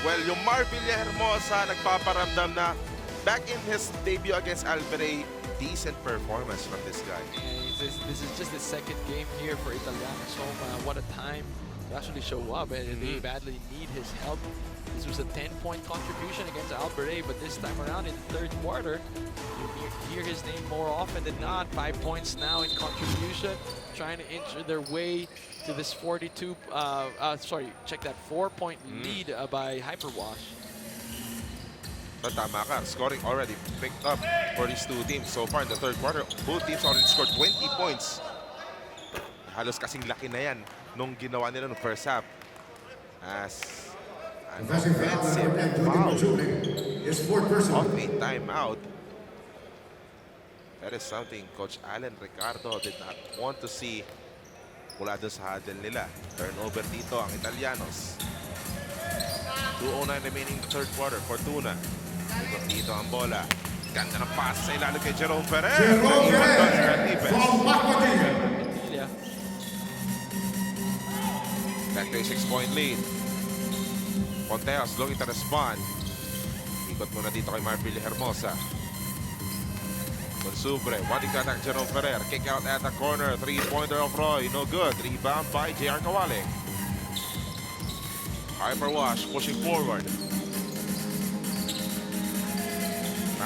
Well, yung Mar Villahermosa nagpaparamdam na back in his debut against Alvarez, decent performance from this guy. Yeah, this is just the second game here for Italiano's Home. What a time to actually show up, and they badly need his help. This was a 10-point contribution against Alvarez, but this time around in the third quarter, you hear his name more often than not. 5 points now in contribution, trying to inch their way to this 4-point lead by Hyperwash. But tama ka, scoring already picked up for these two teams so far in the third quarter. Both teams already scored 20 points. Halos kasing laki na yan nung ginawa nila no first half. As an offensive foul of a timeout. That is something Coach Alan Ricardo did not want to see mula doon sa huddle nila. Turnover dito ang Italianos. 2:09 remaining in the third quarter. Fortuna. Ikot dito ang bola. Ganda ng pass sa ilalim kay Jerome Ferrer. Jerome Ferrer from Macpadilla. Back to a 6-point lead. Ponteos looking to respond. Ikot muna dito kay Mar Villahermosa. Bonsubre, wanting to attack Jerome Ferrer. Kick out at the corner. 3-pointer of Roy. No good. Rebound by JR Kawaling. Hyperwash pushing forward.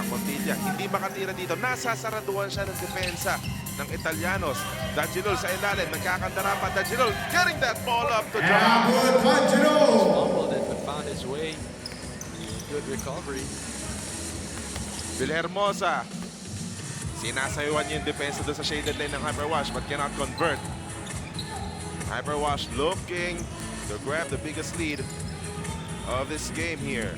Montilla, hindi makatira dito. Nasasaraduan siya ng depensa ng Italianos. Dagilol sa ilalim. Nagkakandara pa. Dagilol getting that ball up to drop. Fumbled it, but found his way. Good recovery. Villahermosa. Sinasayuan niya yung depensa doon sa shaded lane ng Hyperwash but cannot convert. Hyperwash looking to grab the biggest lead of this game here.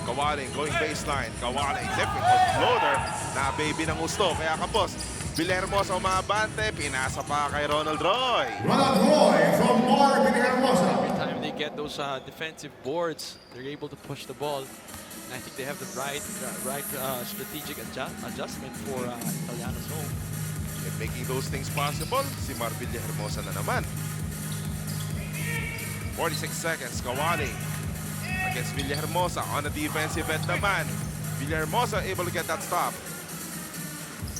Kawaling going baseline. Kawaling difficult floater. Na baby ng gusto. Kaya kapos. Villahermosa umabante. Pinasa pa kay Ronald Roy. Ronald Roy from Mar Villahermosa. Every time they get those defensive boards, they're able to push the ball. And I think they have the right strategic adjustment for Italiano's Home. And making those things possible, si Mar Villahermosa na naman. 46 seconds. Kawaling against Villahermosa on the defensive end naman. Villahermosa able to get that stop.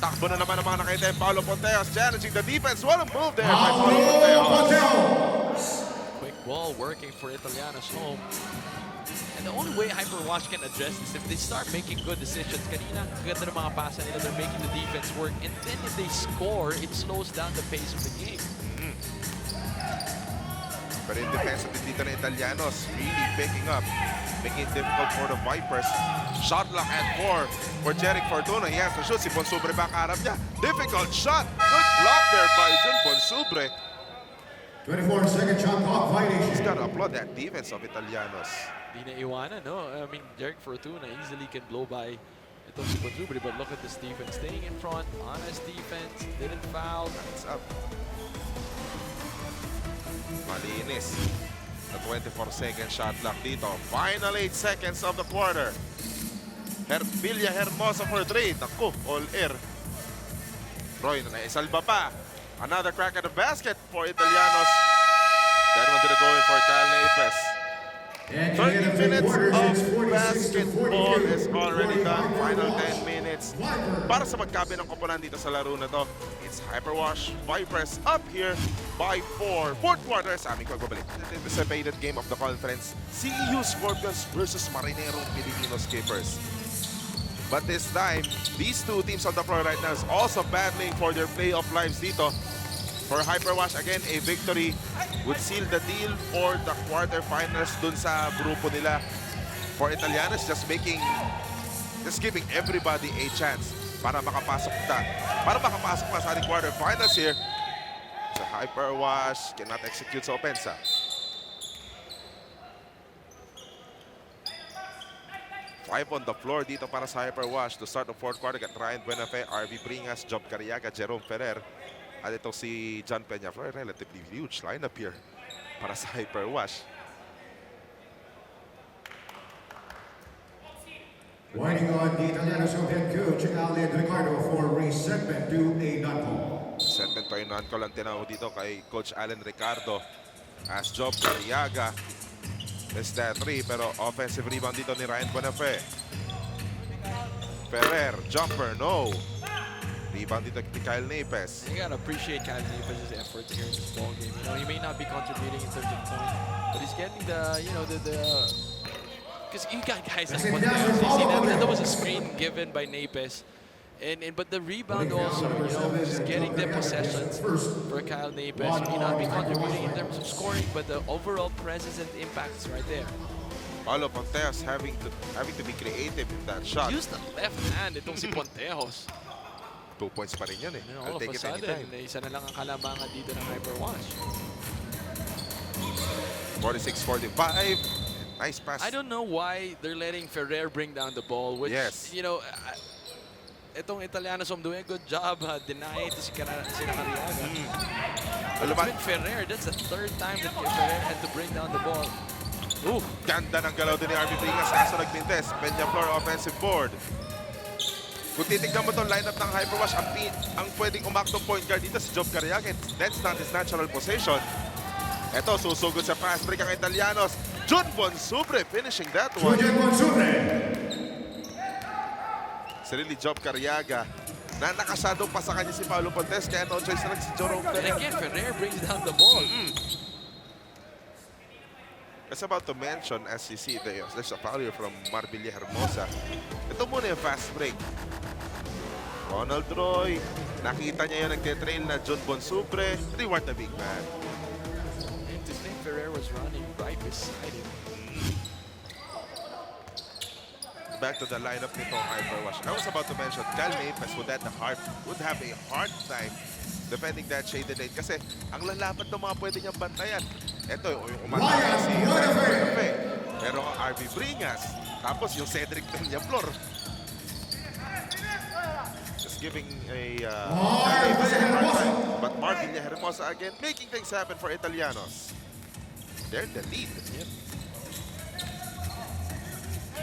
Takbo na naman ang mga nakita yung Paulo Ponteos challenging the defense. What a move there by Paulo Ponteos. Quick ball working for Italiano's Home. And the only way Hyperwash can address this if they start making good decisions. Kanina, ganda ng mga pasa nila. They're making the defense work. And then if they score, it slows down the pace of the game. But in defense of dito na Italianos, really picking up, making it difficult for the Vipers. Shot lock at 4 for Jeric Fortuna. He has to shoot. Si Bonsubre back harap niya. Difficult shot. Good block there by Jun Bonsubre. 24-second shot clock violation. He's got to applaud that defense of Italianos. Di na iwanan, no? I mean, Jeric Fortuna easily can blow by itong si Bonsubre, but look at this defense. Staying in front, honest defense, didn't foul. It's up. Malinis. The 24-second shot clock dito. Final 8 seconds of the quarter. Villahermosa for 3. Naku, all air. Roy na naisalba pa. Another crack at the basket for Italianos. That one did go in for Kyle Naipes. 30 minutes of basketball is already done. Final 10 minutes. Para sa magkabi ng koponan dito sa laro na to, it's Hyperwash Vipers up here by 4. Fourth quarter sa aming pagbabalik. The anticipated game of the conference, CEU Scorpions versus Marinero Filipino Skippers. But this time, these two teams on the floor right now is also battling for their playoff lives dito. For Hyperwash, again, a victory would seal the deal for the quarterfinals dun sa grupo nila. For Italianos, just giving everybody a chance para makapasok pa sa ating quarterfinals here. So Hyperwash cannot execute sa opensa. 5 on the floor dito para sa Hyperwash to start the fourth quarter. Got Ryan Buenafe, RV Bringas, Job Cariaga, Jerome Ferrer. At ito si John Peñaflor. Relatively huge lineup here para sa Hyperwash. Winding on the Italiano head coach, Alan Ricardo, for resetment to a non-call. Segment to yung non-call ang tinawag dito kay Coach Alan Ricardo. As Job Cariaga missed that 3, pero offensive rebound dito ni Ryan Buenafe. Ferrer, jumper, no. Rebound dito kay Kyle Napes. You gotta appreciate Kyle Napes' efforts here in this ball game. You know, he may not be contributing in terms of points, but he's getting the, you know, because you got guys like Monteros. You see that was a screen given by Napes. But the rebound also, you know, just getting the possessions for Kyle Napes. May not be contributing in terms of scoring, but the overall presence and impact is right there. Paulo Ponteos having to be creative in that shot. Use the left hand itong si Ponteos. 2 points pa rin yun eh. You know, I'll all of take a it sudden, anytime. isa na lang ang kalamangan dito ng Hyperwash. 46-45. Nice pass. I don't know why they're letting Ferrer bring down the ball, which, Yes. you know, itong Italiano doing a good job denying ito si Cariaga. With Ferrer, that's the third time that Ferrer had to bring down the ball. Ooh. Ganda ng galaw din ni RB Bringas. Kaso nagmintes. Peñaflor offensive board. Kung titignan mo itong lineup ng Hyperwash, ang pwedeng umaktong point guard dito si Job Cariaga. That's not his natural position. Ito, susugod sa fast break ang Italianos. Jun Bonsubre finishing that one. Sarili Job Cariaga. Na nakasado pa sa kanya si Paulo Pontes. Kaya no choice na lang si Jerome And Ferrer. again, Ferrer brings down the ball. I was about to mention, as you see, there's a foul here from Marbella Hermosa. Ito muna yung fast break. Ronald Roy, nakita niya yung nagte-trail na John Bonsubre. Reward the big man. And to think Ferrer was running right beside him. Back to the lineup nito Hyperwash. I was about to mention, Kyle Napes would have a hard time defending that shaded lane kasi ang lalapat ng mga pwede niyang bantayan. Ito yung umatake si Buenafe. Pero ang RV Bringas. Tapos yung Cedric Peñaflor. Just giving a hard time. But Marbella Hermosa again making things happen for Italianos. They're the lead. Yep.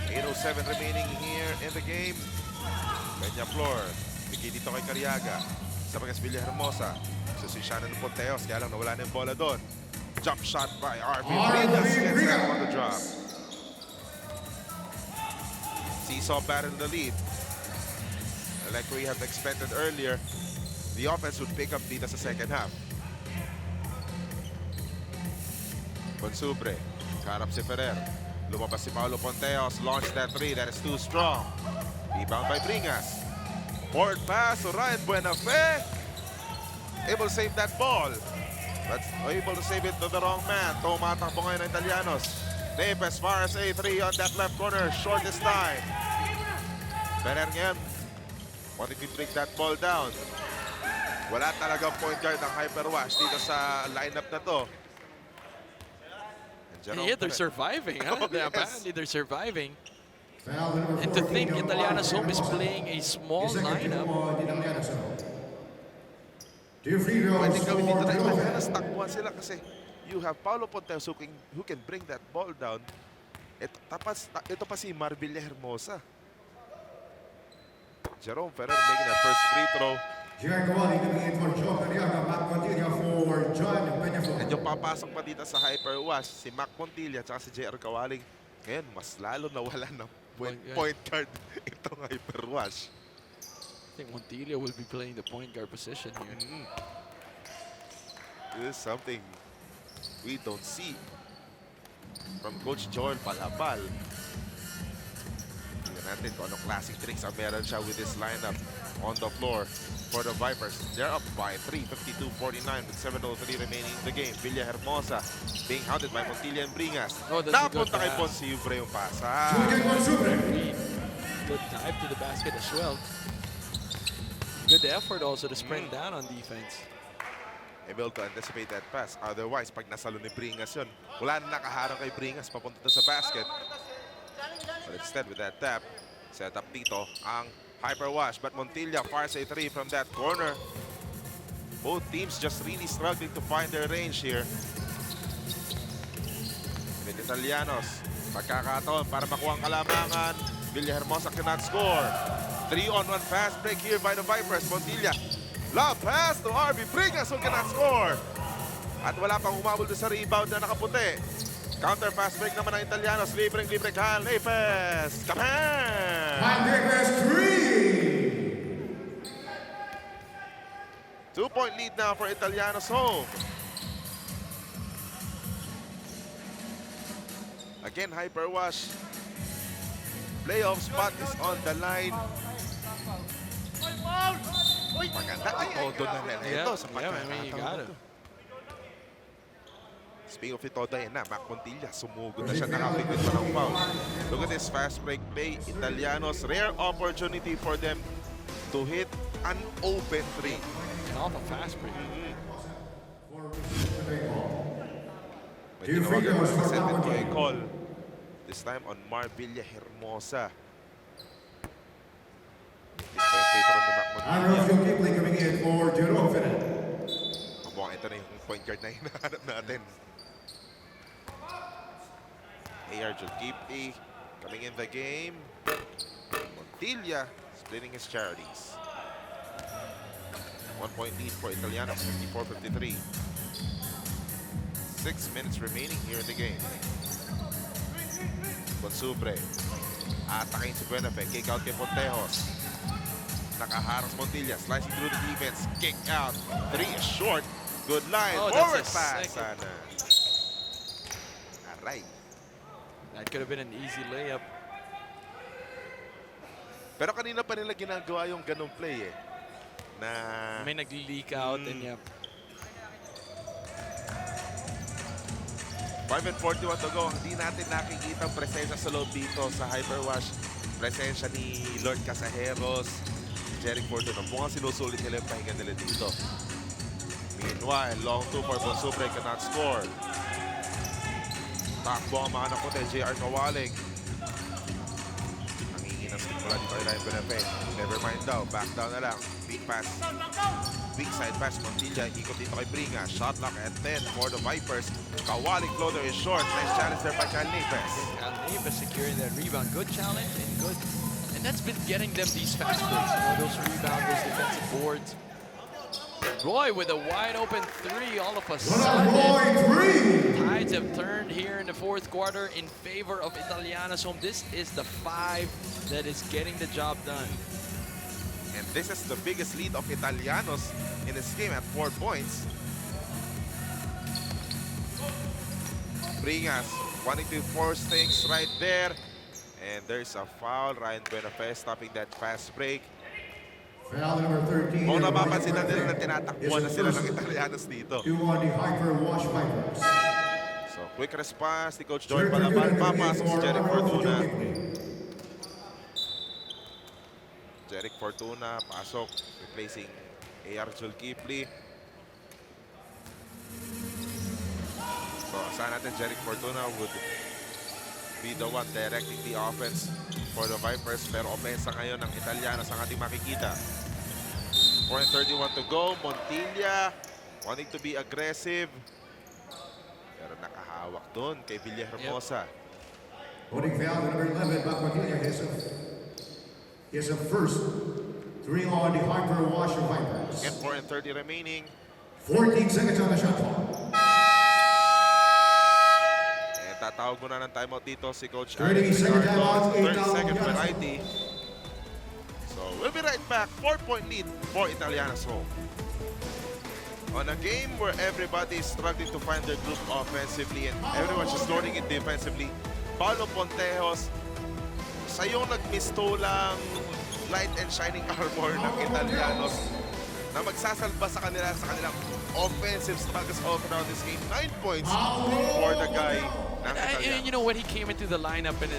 8:07 remaining here in the game. Peñaflor. Bigay dito kay Cariaga. Sa Marbella Hermosa. Si Shannon Ponteos. Kaya lang nawala na yung bola doon. Jump shot by RV Bringas. Gets that on the drop. Seesaw battle in the lead. Like we have expected earlier, the offense would pick up dito sa second half. Bonsubre. Karap si Ferrer. Lumabas si Paulo Ponteos. Launch that 3. That is too strong. Rebound by Bringas. Forward pass to Ryan Buenafe. Able to save that ball. But able to save it to the wrong man. Tumatakbo ngayon ng Italianos. Napes fires a 3 on that left corner. Short this time. Ferrer ngayon. Wanting to break that ball down. Wala talagang point guard ang Hyperwash dito sa lineup na to. Yeah, they're surviving. Huh? Oh, yes. Apparently they're surviving. And to think Italiano's Homme is playing a small lineup. Pwede gawin dito na Italianos. Takbuhan sila kasi you have Paulo Ponteos who can bring that ball down. Ito pa si Marbella Hermosa. Jerome Ferrer making that first free throw. And yung papasok pa dito sa Hyperwash, si Mac Montilla at si JR Kawaling. Ngayon, mas lalo nawala ng point guard itong Hyperwash. I think Montilla will be playing the point guard position here. This is something we don't see from Coach Joel Palapal. Tingnan natin kung anong classic tricks ang meron siya with this lineup on the floor for the Vipers. They're up by 3, 52-49 with 7:03 remaining in the game. Villa Hermosa being hounded by Montilla and Bringas. Oh, that's a good Napunta kay pass. Bonsubre yung pasa. Good dive to the basket as well. Good effort also to sprint down on defense. Able to anticipate that pass. Otherwise, pag nasalo ni Bringas yun, wala na nakaharang kay Bringas papunta sa basket. But Instead with that tap, set up dito ang Hyperwash. But Montilla fires a 3 from that corner. Both teams just really struggling to find their range here. With Italianos, pagkakataon para makuha ang kalamangan. Villahermosa cannot score. 3-on-1 fast break here by the Vipers. Montilla, love pass to RB Bringas who cannot score. At wala pang umabol doon sa rebound na nakaputi. Counter fast break naman ng Italianos. Libreng-libre Kyle Nepes. Come on! Hyperwash 3! 2-point lead now for Italianos home. Again, Hyperwash. Playoff spot is on the line. Maganda ang todo na rin ito sa I mean, you got it. Speaking of ito, na Mac Montilla, sumugod na siya, nakapigit pa ng foul. Look at this fast break play. Italianos, rare opportunity for them to hit an open 3. And off a fast break. May tinawagan mo sa sentence to a call. This time on Marvilla Hermosa. This pa yung patron ni Mac Montilla. Coming in for Jerome Fernandez. Mukhang ito na yung point guard na hinahanap natin. AR Julkipli coming in the game. Montilla splitting his charities. 1-point lead for Italianos, 54-53. 6 minutes remaining here in the game. Consubre. Atakin si Buenafe. Kick out kay Pontejos. Nakaharang Montilla. Slicing through the defense. Kick out. 3 is short. Good line. Oh, Forward that's a pass. second. Sana. Aray. That could have been an easy layup. Pero kanina pa nila ginagawa yung ganong play eh. Na May nag-leak out and yeah. 5:41 to go. Hindi natin nakikita ang presensya sa loob dito sa Hyperwash. Presensya ni Lord Casajeros, Jeric Fortuna. Mukhang sinusulit nila yung pahinga nila dito. Meanwhile, long 2 for Bonsubre cannot score. Takbo ang mga nakote, JR Kawaling. Nangingi ng skip mula dito kay Ryan Benafe. Never mind daw, back down na lang. Big pass. Weak side pass, Montilla. Ikot dito kay Bringa. Shot lock at 10 for the Vipers. Kawaling floater is short. Nice challenge there by Kyle Nepes. Kyle Nepes securing that rebound. Good challenge and good. And that's been getting them these fast breaks. You know, those rebounds, those defensive boards. Roy with a wide open 3 all of a sudden. Tides have turned here in the fourth quarter in favor of Italiano's home. This is the 5 that is getting the job done. And this is the biggest lead of Italianos in this game at 4 points. Bringas wanting to force things right there. And there's a foul. Ryan Benafe stopping that fast break. Foul number 13. Kung napapansin na nila na tinatakbuhan na sila ng Italianos dito. 2 on the Hyperwash Vipers. So quick response ni Coach Joy Palaban. Papasok si Jeric Fortuna. Jeric Fortuna pasok, replacing AR Julkipli. So asahan natin Jeric Fortuna would be the one directing the offense for the Vipers. Pero opensa ngayon ng Italianos ang ating makikita. 4:31 to go. Montilla wanting to be aggressive. Pero nakahawak doon kay Villahermosa. Holding foul number 11, Montilla is a first 3 on the Hyperwash Vipers. And 4:30 remaining. 14 seconds on the shot clock. And tatawag muna ng timeout dito si Coach 30 second timeout. 30 seconds for IT. So we'll be right back. 4-point lead for Italiano's home. On a game where everybody is struggling to find their groove offensively and everyone's just loading it defensively, Paulo Pontejos, sa yung nagmistulang light and shining armor ng Italianos na magsasalba sa kanilang offensive struggles all throughout this game. 9 points for the guy ng And you know, when he came into the lineup and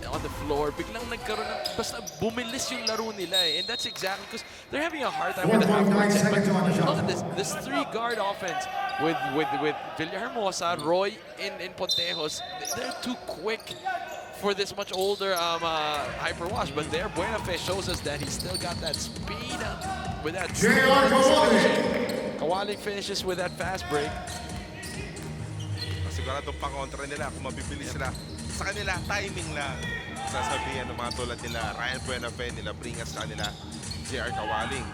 on the floor, biglang nagkaroon ng, basta bumilis yung laro nila eh. And that's exactly because they're having a hard time with the half-court set. But look at this 3-guard offense with Villahermosa, Roy, and Pontejos. They're too quick for this much older Hyperwash. But there, Buenafe shows us that he's still got that speed with that J.R. Kawaling finishes with that fast break. Siguradong pa-kontra nila kung mabibili sila. Sa kanila, timing lang. Sasabihan ng mga tulad nila, Ryan Buenafe, nila Bringas sa kanila, J.R. Kawaling.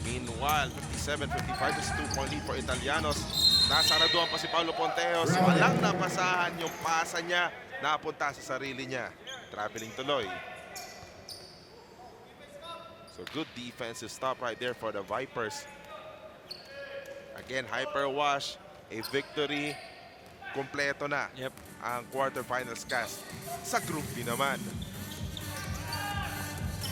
Meanwhile, 57-55 is 2-point lead for Italianos. Nasaraduan pa si Paulo Ponteos. Walang napasahan yung pasa niya. Napunta sa sarili niya. Traveling tuloy. So good defensive stop right there for the Vipers. Again, Hyperwash, a victory. Kompleto na ang quarterfinals cast. Sa Group B naman.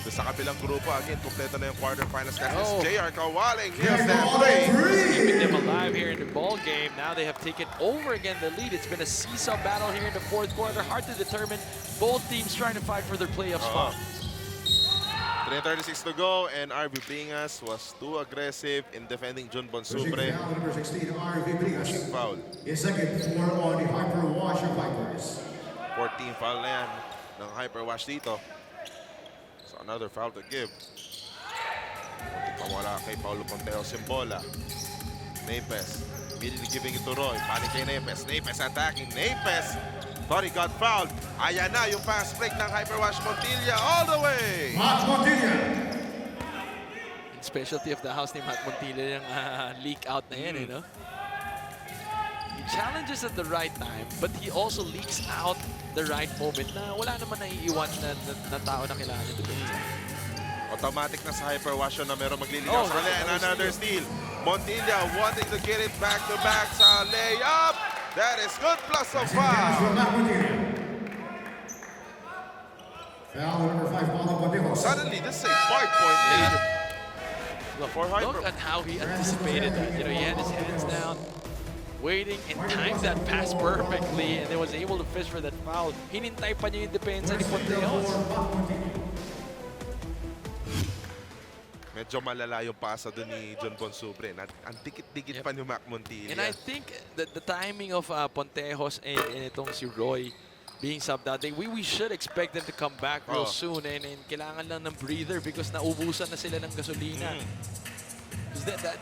So sa kabilang grupo, again, kompleto na yung quarterfinals cast. It's J.R. Kawaling. Here's that play. Keeping them alive here in the ball game. Now they have taken over again the lead. It's been a seesaw battle here in the fourth quarter. Hard to determine. Both teams trying to fight for their playoff spot. 3:36 to go, and RV Bringas was too aggressive in defending Jun Bonsubre. Number 16, RV Bringas. Foul. His second for on the Hyperwash Vipers. 14 foul na yan ng Hyperwash dito. So another foul to give. Pawala kay Paulo Ponteos yung bola. Napes, immediately giving it to Roy. Panik kay Napes. Napes attacking. Napes thought he got fouled. Ayan na yung fast break ng Hyperwash Montilla all the way. Matt Montilla. Specialty of the house ni Matt Montilla yung leak out na yan, no? He challenges at the right time, but he also leaks out the right moment na wala naman naiiwan na tao na kailangan niya defense. Automatic na sa Hyperwash na meron magliligaw sa kanya. And another steal. Montilla wanting to get it back-to-back sa layup. That is good plus a foul. Suddenly, this is a 5-point lead. Look at how he anticipated that. You know, he had his hands down, waiting, and timed that pass perfectly, and then was able to fish for that foul. Hinintay pa niya yung depensa ni Ponteos. Medyo malala yung pasa doon ni John Bonsubre. Ang dikit-dikit pa ni Mac Montilla. And I think that the timing of Ponteos and itong si Roy being subbed out, we should expect them to come back real soon. And kailangan lang ng breather because naubusan na sila ng gasolina.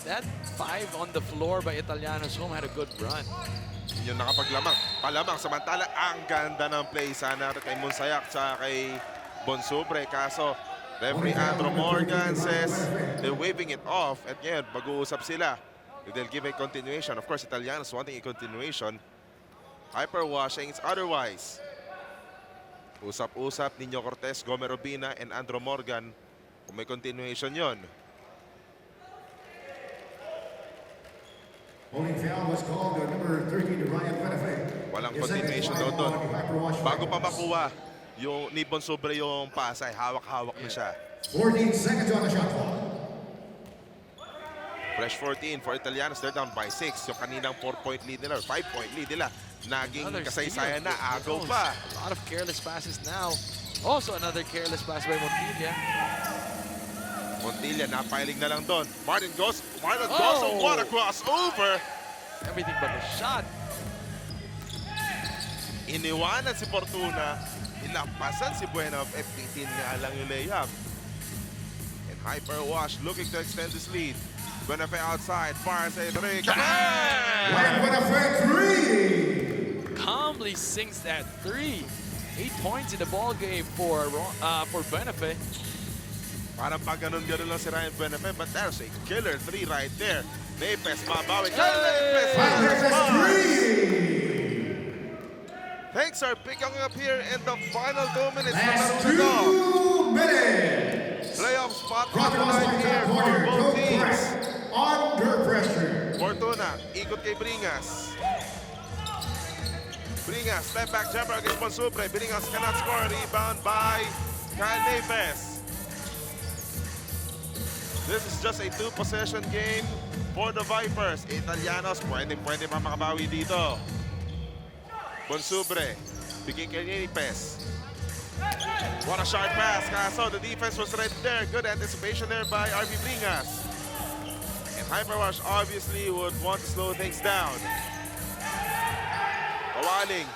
That five on the floor by Italiano's Homme had a good run. Yung nakapaglamang. Palamang. Samantala, ang ganda ng play sana kay Monsayak sa kay Bonsubre. Kaso, referee Andrew Morgan says they're waving it off. At ngayon, mag-uusap sila. They'll give a continuation. Of course, Italianos wanting a continuation. Hyperwash saying it's otherwise. Usap-usap, Nino Cortez, Gomer Robina, and Andrew Morgan. Kung may continuation yon. Holding foul was called number 13 to Ryan Buenafe. Walang continuation daw doon. Bago pa makuha yung ni Bonsubre yung pasay, hawak-hawak na siya. 14 seconds on the shot clock. Fresh 14 for Italianos. They're down by 6. Yung kaninang 4-point lead nila, or 5-point lead nila, naging kasaysayan na, agaw pa. A lot of careless passes now. Also another careless pass by Montilla. Montilla, napiling na lang doon. Martin goes, so what a crossover. Everything but the shot. Iniwanan si Fortuna. Nilampasan si Buena. F-18 nga lang yung layup. And Hyperwash looking to extend this lead. Buenafe outside, fires a three. Ryan Buenafe, 3! Calmly sinks that 3. 8 points in the ball game for Buenafe. Parang pag ganun-ganun lang si Ryan Buenafe, but there's a killer 3 right there. Napes, mabawi. Thanks are picking up here in the final 2 minutes. Last 2 minutes. Playoff spot on the line here for both teams. Under pressure. Fortuna, ikot kay Bringas. Bringas, step back jumper against Bonsubre. Bringas cannot score. Rebound by Kyle Napes. This is just a 2-possession game for the Vipers. Italianos, pwede pa makabawi dito. Bonsubre, bigyan kay Napes. What a sharp pass. Kaso the defense was right there. Good anticipation there by RV Bringas. And Hyperwash obviously would want to slow things down. Kawaling.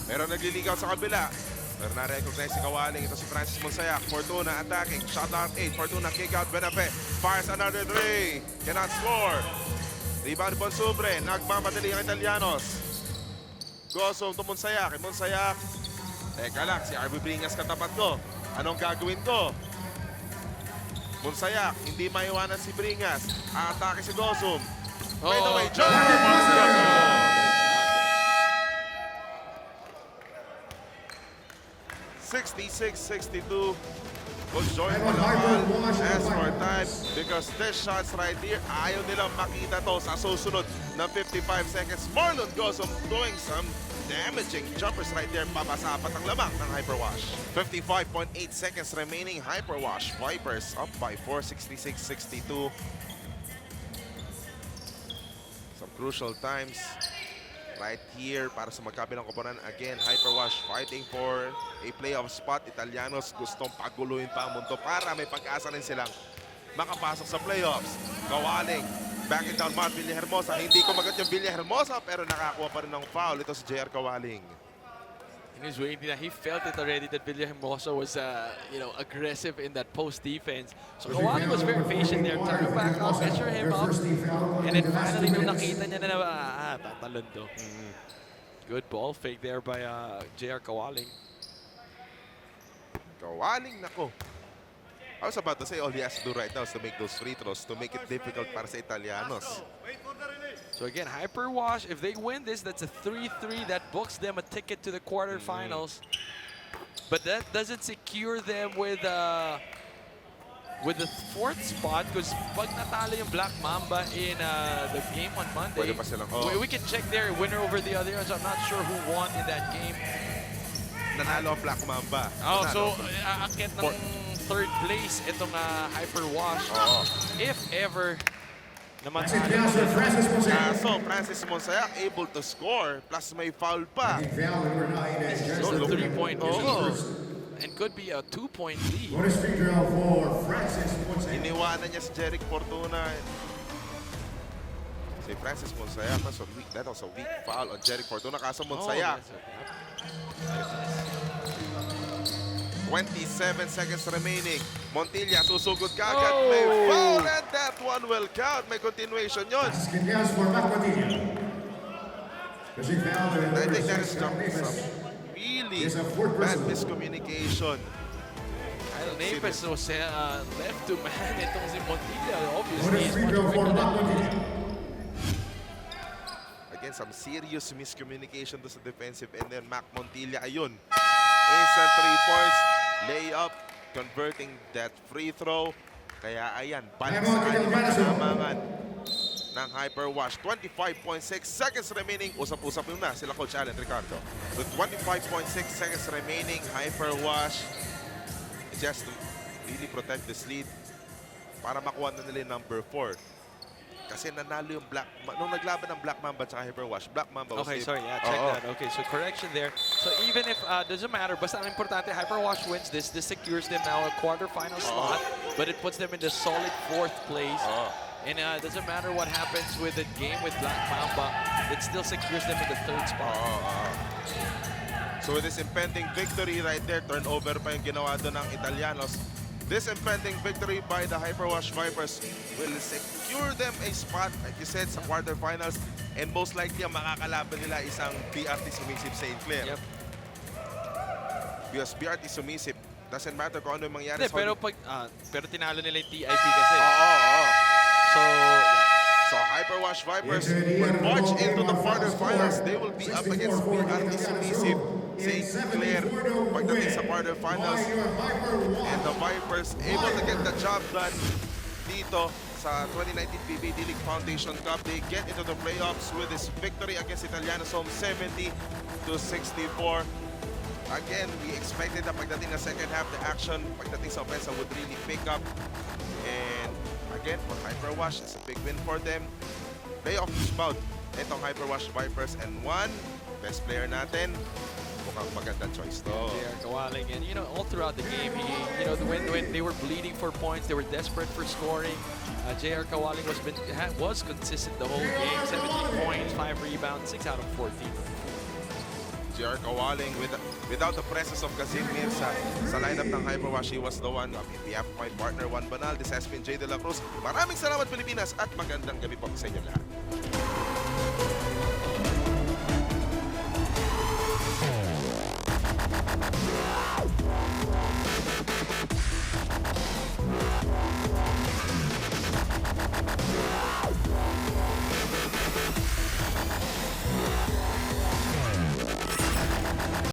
Meron nagliligaw sa kabila. Pero na-recognize si Kawaling. Ito si Francis Monsayak. Fortuna attacking. Shot down 8. Fortuna kick out. Benafe fires another 3. Cannot score. Rebound Bonsubre. Nagmamadali ang Italianos. Gosong to Monsayak. Monsayak. Teka lang, si RB Bringas katapat ko. Anong gagawin ko? Monsayak, hindi maiwanan si Bringas. Atake si Gosum. Right away, jumper for Gosum. 66-62. Was joined Malamal as for time because this shots right here, ayaw nilang makita to sa susunod na 55 seconds. Marlon Gosum doing some damaging jumpers right there. Papasapat ang lamang ng Hyperwash. 55.8 seconds remaining. Hyperwash Vipers up by 4, 66-62. Some crucial times right here para sa magkabilang koponan. Again, Hyperwash fighting for a playoff spot. Italianos gustong paguluhin pa ang mundo para may pag-asa rin silang makapasok sa playoffs. Kawaling, back it down, Matt Villahermosa. Hindi ko magat yung Villahermosa pero nakakuha pa rin ng foul. Ito si JR Kawaling. In his way, he felt it already that Villahermosa was, aggressive in that post defense. So Kawaling was very patient there, trying to back up, measure him up, and then finally nung nakita niya na tatalon to. Good ball fake there by JR Kawaling. Kawaling, nako. I was about to say all he has to do right now is to make those free throws to make it difficult para sa Italianos. So again, Hyperwash, if they win this, that's a 3-3 that books them a ticket to the quarterfinals. But that doesn't secure them with the fourth spot because pag natalo yung Black Mamba in the game on Monday, Pwede pa silang, we can check their winner over the other. So I'm not sure who won in that game. Nanalo ang Black Mamba. Oh, Nanalo. so akit ng third place itong Hyperwash. If ever naman So Francis Monsayak able to score plus may foul pa. this is just a 3-point lead and could be a 2-point lead. Iniwanan niya si Jeric Fortuna. Si Francis Monsayak, that was a weak foul on Jeric Fortuna. Kaso Monsayak, 27 seconds remaining. Montilla susugod kagad. May foul and that one will count. May continuation yun. I think that is some really bad miscommunication. Kyle Napes was left to man itong si Montilla. Obviously, he's much quicker than Montilla. Again, some serious miscommunication to sa defensive end. Then Mac Montilla, ayun. Instant 3 points. Layup, converting that free throw. Kaya ayan, balik sa kanilang kalamangan ng Hyperwash. 25.6 seconds remaining. Usap-usap yun na sila Coach Allen Ricardo. With 25.6 seconds remaining, Hyperwash just to really protect this lead para makuha na nila yung number 4. Kasi nanalo yung nung naglaban ng Black Mamba at Hyperwash, Black Mamba was check that. Okay, so correction there. So even if, doesn't matter, basta ang importante, Hyperwash wins this secures them now a quarterfinal spot, but it puts them in the solid 4th place. And it doesn't matter what happens with the game with Black Mamba, it still secures them in the 3rd spot. So with this impending victory right there, turnover pa yung ginawa doon ng Italianos. This impending victory by the Hyperwash Vipers will secure them a spot, like you said, sa quarterfinals. And most likely, ang makakalaban nila isang BRT Sumisip St. Clair. Yep. Because BRT Sumisip, doesn't matter kung ano yung mangyari sa... Pero tinalo nila yung TIP kasi. So Hyperwash Vipers will march into the quarterfinals. They will be up against BRT Sumisip St. Clair pagdating sa quarterfinals. And the Vipers able to get the job done dito sa 2019 PBA D-League Foundation Cup. They get into the playoffs with this victory against Italiano Homme 70-64. Again, we expected na pagdating na second half, the action pagdating sa offense would really pick up. And again, for Hyperwash, it's a big win for them. Playoff spot, itong Hyperwash Vipers. And one, best player natin, mukhang magandang choice to. JR Kawaling, and all throughout the game, when they were bleeding for points, they were desperate for scoring. JR Kawaling was consistent the whole game. 17 points, 5 rebounds, 6 out of 14. CR Kawaling without the presence of Kazim Mirza sa lineup ng Hyperwash. He was the one. On behalf of my partner Juan Banal, this has been Jay De La Cruz. Maraming salamat Pilipinas at magandang gabi po sa inyo lahat.